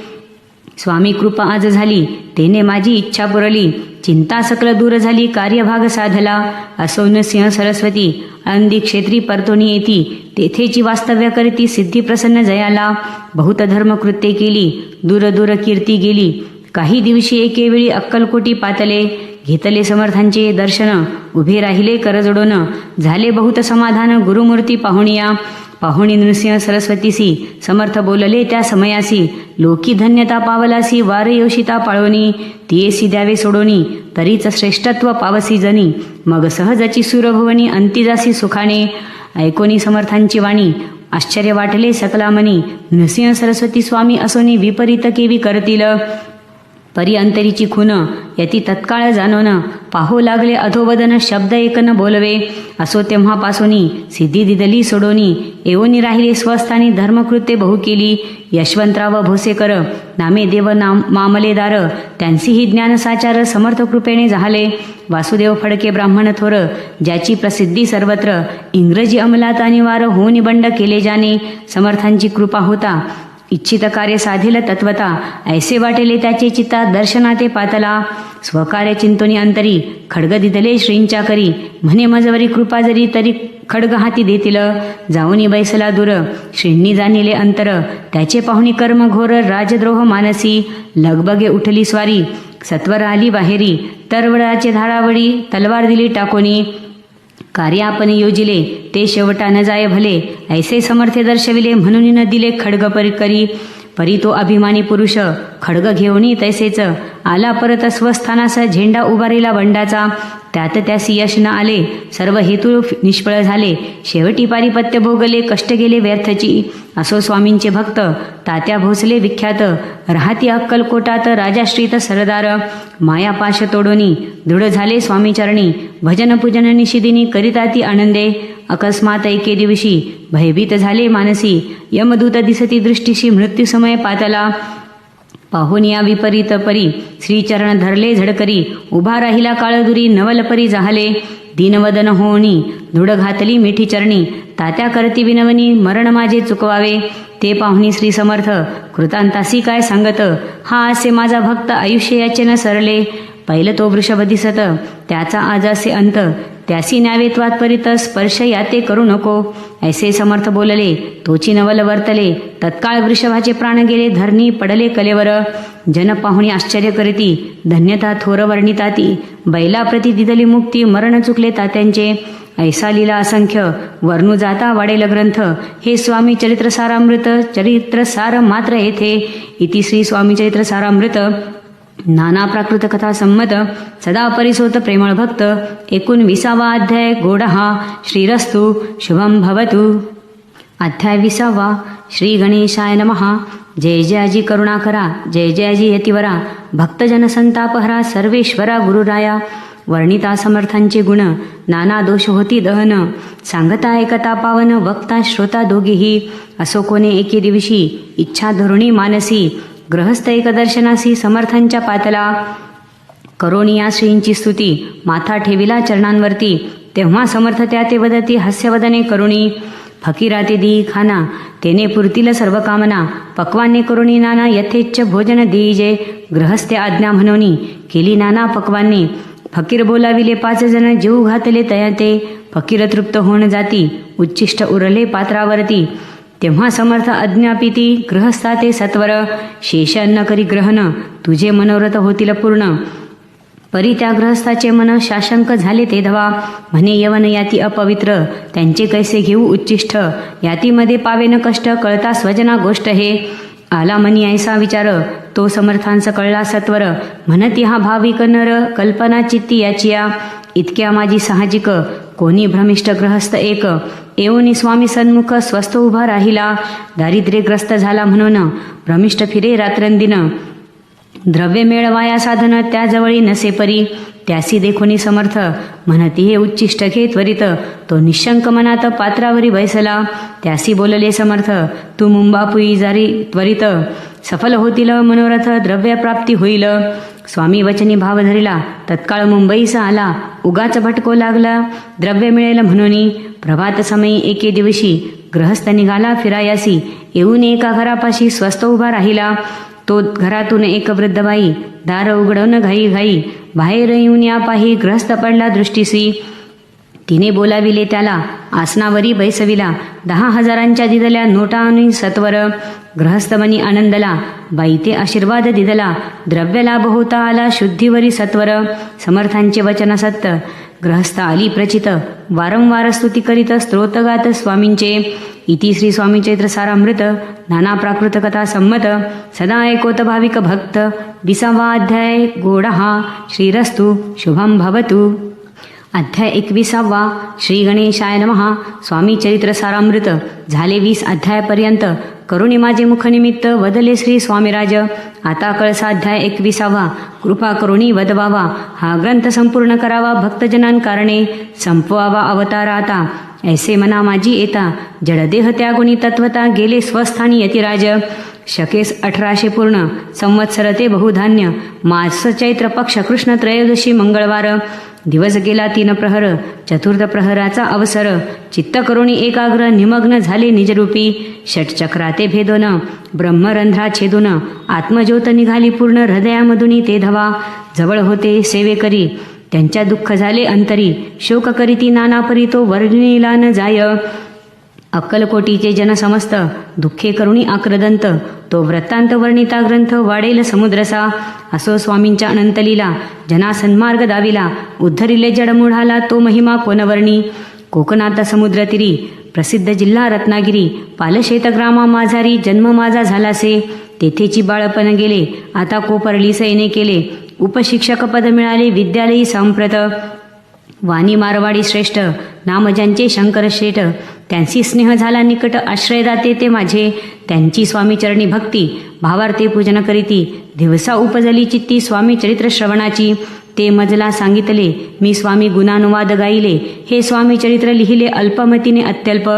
स्वामी कृपा आज झाली, तेने माझी इच्छा पुरली. चिंता सकल दूर झाली, कार्यभाग साधला. असो नृसिंह सरस्वती आळंदी क्षेत्री परतोनी येती. तेथेची वास्तव्य करती, सिद्धी प्रसन्न जयाला. बहुत धर्मकृत्ये केली, दूर दूर कीर्ती गेली. काही दिवशी एकेवेळी अक्कलकोटी पातले. घेतले समर्थांचे दर्शन, उभे राहिले करजोडून. झाले बहुत समाधान, गुरुमूर्ती पाहुणिया. पाहुणी नृसिंह सरस्वतीसी समर्थ बोलले त्या समयासी, लोकी धन्यता पावलासी वार योषिता पाळोनी, तियेसी द्यावे सोडोनी तरीच श्रेष्ठत्व पावसी जनी, मग सहजची सुरभुवनी अंतिजासी सुखाने, ऐकोनी समर्थांची वाणी आश्चर्य वाटले सकला मनी, नृसिंह सरस्वती स्वामी असोनी विपरीत केवी करतील, परी अंतरीची खून यती तत्काळ जाणोन, पाहो लागले अधोवदन शब्द एक न बोलवे, असो तेव्हापासोनी सिद्धी दिदली सोडोनी, एवोनी राहिले स्वस्थानी धर्मकृत्ये बहु केली, यशवंतराव भोसेकर नामे देव मामलेदार, त्यांचीही ज्ञानसाचार समर्थ कृपेने झाले, वासुदेव फडके ब्राह्मण थोर, ज्याची प्रसिद्धी सर्वत्र, इंग्रजी अंमलात अनिवार्य होऊन बंड केले ज्याने, समर्थांची कृपा होता इच्छित कार्य साधेल तत्वता, ऐसे वाटेले त्याचे चित्ता दर्शनाते पातला, स्वकार्य चिंतोनी अंतरी खड्ग दिदले श्रींच्या करी, म्हणे मजवरी कृपा जरी तरी खड्ग हाती देतील, जाऊनी बैसला दूर श्रींनी जाणिले अंतर, त्याचे पाहुणी कर्म घोर राजद्रोह मानसी, लगबगे उठली स्वारी सत्वर आली बाहेरी, तरवडाचे धारावडी तलवार दिली टाकोनी, कार्य आपण योजिले ते शेवटा न जाय भले, ऐसे समर्थे दर्शविले म्हणून न दिले खड्ग करी, परी तो अभिमानी पुरुष खड्ग घेऊनी तैसेच आला परत स्वस्थानास, झेंडा उभारिला बंडाचा, त्यात त्यासी यश न आले, सर्व हेतू निष्फळ झाले, शेवटी पारिपत्य भोगले कष्ट गेले व्यर्थची, असो स्वामींचे भक्त तात्या भोसले विख्यात, राहती अक्कलकोटात राजाश्रित सरदार, मायापाश तोडोनी दृढ झाले स्वामीचरणी, भजन पूजन निशिदिनी करिताती आनंदे, अकस्मात एके दिवशी भयभीत झाले मानसी, यमदूत दिसती दृष्टीशी मृत्यूसमय पातला, पाहून या विपरीत परी श्रीचरण धरले झडकरी, उभा राहिला काळदुरी नवलपरी जाहले, दीनवदन होणी धुड घातली मिठी चरणी, तात्या करती विनवनी मरण माझे चुकवावे, ते पाहुणी श्री समर्थ कृतांतासी काय सांगत, हा असे माझा भक्त आयुष्य याचे न सरले, पहिलं तो वृषभ दिसत त्याचा आज असे अंत, त्यासी न्यावे त्वात्परित स्पर्श याते करू नको, ऐसे समर्थ बोलले तोची नवल वर्तले, तत्काळ वृषभाचे प्राण गेले धरणी पडले कलेवर, जन पाहुणी आश्चर्य करीती धन्यता थोर वर्णिताती, बैला प्रति दिदली मुक्ती मरण चुकले तात्यांचे, ऐसा लीला असंख्य वर्णू जाता वाडेल ग्रंथ, हे स्वामी चरित्र सारामृत चरित्र सार मात्र येथे, इति श्री स्वामी चरित्र सारामृत नाना प्राकृत कथा संमत, सदा परिसोत प्रेमळ भक्त, 19वा अध्याय गोडहा, श्रीरस्तु शुभम भवतु. अध्याय 20वा. श्री गणेशाय नमः. जय जयाजी करुणाकरा, जय जयाजी यतिवरा, भक्तजन संतापहरा, सर्वेश्वरा गुरुराया, वर्णिता समर्थांचे गुण, नाना दोष होती दहन, सांगता एकता पावन, वक्ता श्रोता दोघेही, असो कोणे एके दिवशी इच्छा धरुणी मानसी, ग्रहस्थ एक दर्शनासी समर्थांच्या पातला, करोनिया श्रींची स्तुती माथा ठेविला चरणांवरती, तेव्हा समर्थ त्या ते वदती हास्यवदने करुणी, फकीरा ते देई खाना तेने पुरतील सर्व कामना, पक्वाने करुणी नाना यथेच्छ भोजन देईजे, ग्रहस्थे आज्ञा म्हणोनी केली नाना पक्वाने, फकीर बोलाविले 5 जण जीव घातले तयाते, फकीर तृप्त होऊन जाती उच्चिष्ट उरले पात्रावरती, तेव्हा समर्थ अज्ञापिती गृहस्था ते सत्वर, शेष अन्न करी ग्रहण तुझे मनोरथ होतील पूर्ण, परी त्या गृहस्थाचे मन शाशंक झाले ते धवा, म्हणे यवन याती अपवित्र, त्यांचे कैसे घेऊ उच्चिष्ट, यातीमध्ये पावेन कष्ट, कळता स्वजना गोष्ट हे, आला मनी ऐसा विचार, तो समर्थांस कळला सत्वर, म्हणती हा भाविक नर कल्पना चित्ती याचिया, इतक्या माझी साहजिक कोणी भ्रमिष्ट ग्रहस्थ एक, येऊनी स्वामी सन्मुख स्वस्थ उभा राहिला, दारिद्र्यग्रस्त झाला म्हणून भ्रमिष्ट फिरे रात्रंदिन, द्रव्य मेळवाया साधन त्याजवळी नसे परी, त्यासी देखोनी समर्थ म्हणती हे उच्चिष्ट घे त्वरित, तो निशंक मनात पात्रावरी बैसला, त्यासी बोलले समर्थ तू मुंबापुई जारी त्वरित, सफल होतील मनोरथ द्रव्य प्राप्ती होईल, स्वामी वचनी भाव धरिला तत्काळ मुंबईस आला, उगाच भटको लागला द्रव्य मिळेल म्हणून, प्रभात समयी एके दिवशी गृहस्थ निघाला फिरायासी, येऊन एका घरापाशी स्वस्थ उभा राहिला, तो घरातून एक वृद्ध बाई दार उघडवून घाई घाई बाहेर येऊन या पाही ग्रहस्थ पडला दृष्टीसी, तिने बोलाविले त्याला आसनावरी बैसविला, 10,000 दिदल्या नोटा आणि सत्वर, गृहस्थमनी आनंदला बाई ते आशीर्वाद दिदला, द्रव्य लाभ होता आला शुद्धीवरी सत्वर, समर्थांचे वचन सत्य ग्रहस्थ आली प्रचित वारंवार स्तुती करीत स्तोत्रगात स्वामींचे. इति श्री स्वामी चरित्र सारामृत नाना प्राकृत कथा संमत सदा ऐकोत भाविक भक्त 20वा अध्याय गोडहा. श्रीरस्तु शुभम भवतु. अध्याय 21. श्री गणेशाय नमः. स्वामी चरित्र सारामृत. झाले 20 अध्यायापर्यंत करुणी माझे मुखनिमित्त वदले श्री स्वामीराज. आता कळसा अध्याय 21. कृपा करुणी वदवावा. हा ग्रंथ संपूर्ण करावा भक्तजनांकारणे संपवावा अवतार आता. ऐसे मना माझी येता जडदेह त्यागुणी तत्वता गेले स्वस्थानी यतिराज. शकेस 1800 पूर्ण संवत्सर ते बहुधान्य मास चैत्र पक्ष कृष्ण त्रयोदशी मंगळवार. दिवस गेला 3 प्रहर चतुर्थ प्रहराचा अवसर. चित्त करुणी एकाग्र निमग्न झाले निजरूपी. षटचक्राते भेदोन ब्रह्मरंध्रा छेदून आत्मज्योत निघाली पूर्ण हृदयामधुनी ते धवा. जवळ होते सेवे करी त्यांच्या दुःख झाले अंतरी. शोक करीती नाना परी तो वर्णिला न जाय. अक्कलकोटीचे जन समस्त दुःखे करुणी आक्रदंत. तो वृत्तांत वर्णिता ग्रंथ वाढेल समुद्रसा. असो स्वामींच्या अनंतलीला जना सन्मार्ग दाविला. उद्धरिले जडमुढाला तो महिमा कोणवर्णी. कोकणात समुद्रतीरी प्रसिद्ध जिल्हा रत्नागिरी. पालशेत ग्रामा माझारी जन्म माझा झालासे. तेथेची बाळपण गेले आता कोपरली सैने केले. उपशिक्षक पद मिळाले विद्यालयी संप्रत. वाणी मारवाडी श्रेष्ठ नाम ज्यांचे शंकर शेठ. त्यांची स्नेह झाला निकट आश्रयदाते ते माझे. त्यांची स्वामीचरणी भक्ती भावार्थे पूजन करीती. दिवसा उपजली चित्ती स्वामी चरित्र श्रवणाची. ते मजला सांगितले मी स्वामी गुणानुवाद गाईले. हे स्वामी चरित्र लिहिले अल्पमतीने अत्यल्प.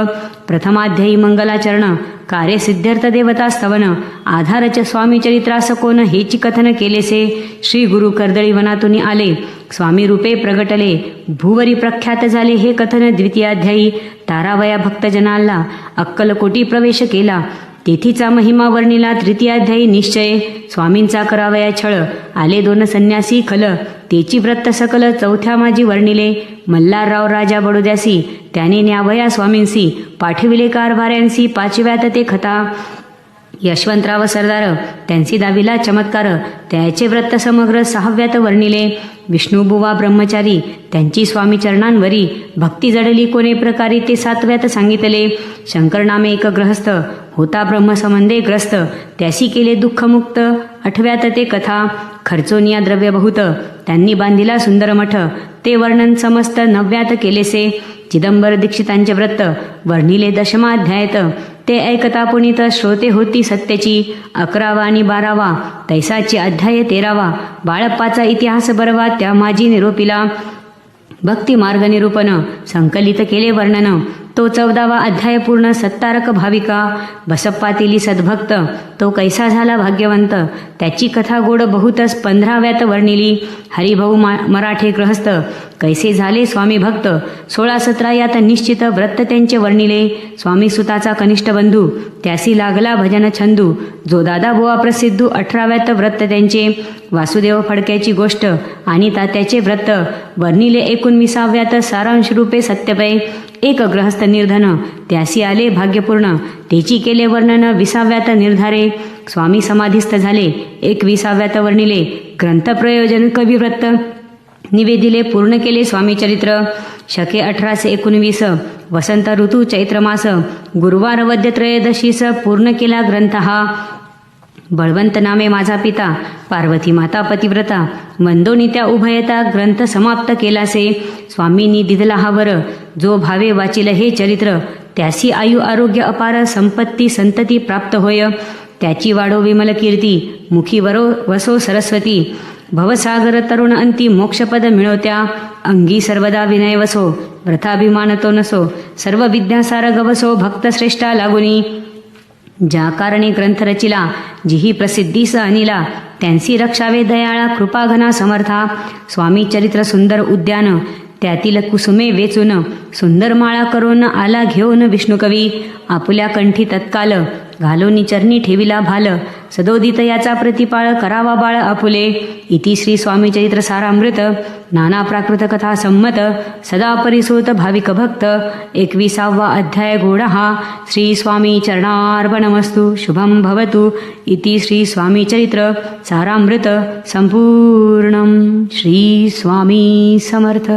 प्रथमाध्यायी मंगलाचरण कार्य सिद्ध्यर्थ देवता स्तवन. आधारच स्वामी चरित्रास कोण हेची कथन केलेसे. श्री गुरु कर्दळी वनातून आले स्वामी रूपे प्रगटले. भूवरी प्रख्यात झाले हे कथन द्वितीयाध्यायी. तारावया भक्तजनाला अक्कलकोटी प्रवेश केला. तेथीचा महिमा वर्णिला तृतीयाध्यायी निश्चय. स्वामींचा करावया छळ आले 2 संन्यासी खल. तेची व्रत सकल चौथ्या माझी वर्णिले. मल्हारराव राजा बडोद्यासी त्याने न्यावया स्वामींसी. पाठविले कारभाऱ्यांसी 5व्यात ते खता. यशवंतराव सरदार त्यांची दाविला चमत्कार. त्याचे व्रत समग्र 6व्यात वर्णिले. विष्णुबुवा ब्रह्मचारी त्यांची स्वामी चरणांवरी भक्ती जडली कोणे प्रकारे ते 7व्यात सांगितले. शंकर नामे एक ग्रहस्थ होता ब्रह्मसंबंधे ग्रस्त. त्यासी केले दुःखमुक्त 8व्यात ते कथा. खर्चोनिया द्रव्य बहुत त्यांनी बांधिला सुंदर मठ. ते वर्णन समस्त 9व्यात केलेसे. चिदंबर दीक्षितांचे व्रत वर्णिले 10माध्यायात. ते ऐकता पुनीत श्रोते होती सत्याची. 11वा आणि 12वा तैसाची अध्याय 13वा. बाळप्पाचा इतिहास बरवा त्या माझी निरोपिला. भक्ती मार्ग निरूपण संकलित केले वर्णन. तो 14वा अध्याय पूर्ण सत्तारक भाविका. बसप्पातिली सद्भक्त तो कैसा झाला भाग्यवंत. त्याची कथा गोड बहुतच 15व्यात वर्णिली. हरिभाऊ मराठे ग्रहस्थ कैसे झाले स्वामी भक्त. 16-17 यात निश्चित व्रत त्यांचे वर्णिले. स्वामी सुताचा कनिष्ठ बंधू त्यासी लागला भजन छंदू. जो दादा बुवा प्रसिद्धू 18व्यात व्रत त्यांचे. वासुदेव फडक्याची गोष्ट आणि तात्याचे व्रत वर्णिले 19व्यात. सारांश रूपे सत्यपय एक ग्रहस्थ निर्धन त्यासी आले भाग्यपूर्ण. तेची केले वर्णन 20व्यात निर्धारे. स्वामी समाधीस्थ झाले 21व्यात वर्णिले. ग्रंथ प्रयोजन कविव्रत निवेदिले पूर्ण केले स्वामी चरित्र. शके 1819 वसंत ऋतू चैत्रमास. गुरुवार वद्य त्रयोदशीस पूर्ण केला ग्रंथ हा. बळवंत नामे माझा पिता पार्वती माता पतिव्रता. वंदोनी त्या उभयता ग्रंथ समाप्त केलासे. स्वामींनी दिधला हा वर जो भावे वाचिल हे चरित्र. त्यासी आयु आरोग्य अपार संपत्ती संतती प्राप्त होय. त्याची वाढो विमल कीर्ती मुखी वरो वसो सरस्वती. भवसागर तरुण अंती मोक्षपद मिळवत्या. अंगी सर्वदा विनय वसो व्रताभिमान तो नसो. सर्व विद्यासार गवसो भक्त श्रेष्ठा लागुनी. ज्या कारणे ग्रंथ रचिला जिही प्रसिद्धीस अनिला. त्यांची रक्षावे दयाळा कृपाघना समर्था. स्वामी चरित्र सुंदर उद्यान त्यातील कुसुमे वेचून. सुंदर माळा करून आला घेऊन विष्णुकवी. आपुल्या कंठी तत्काल घालोनी चरणी ठेविला भाल. सदोदित याचा प्रतिपाळ करावा बाळ आपुले. इति श्री स्वामी चरित्र सारामृत नाना प्राकृत कथा संमत. सदा परिसोत भाविक भक्त 21वा अध्याय गोडहा. श्री स्वामी चरणार्पणमस्तु. शुभम भवतु. इति श्री स्वामी चरित्र सारामृत संपूर्णम. श्री स्वामी समर्थ.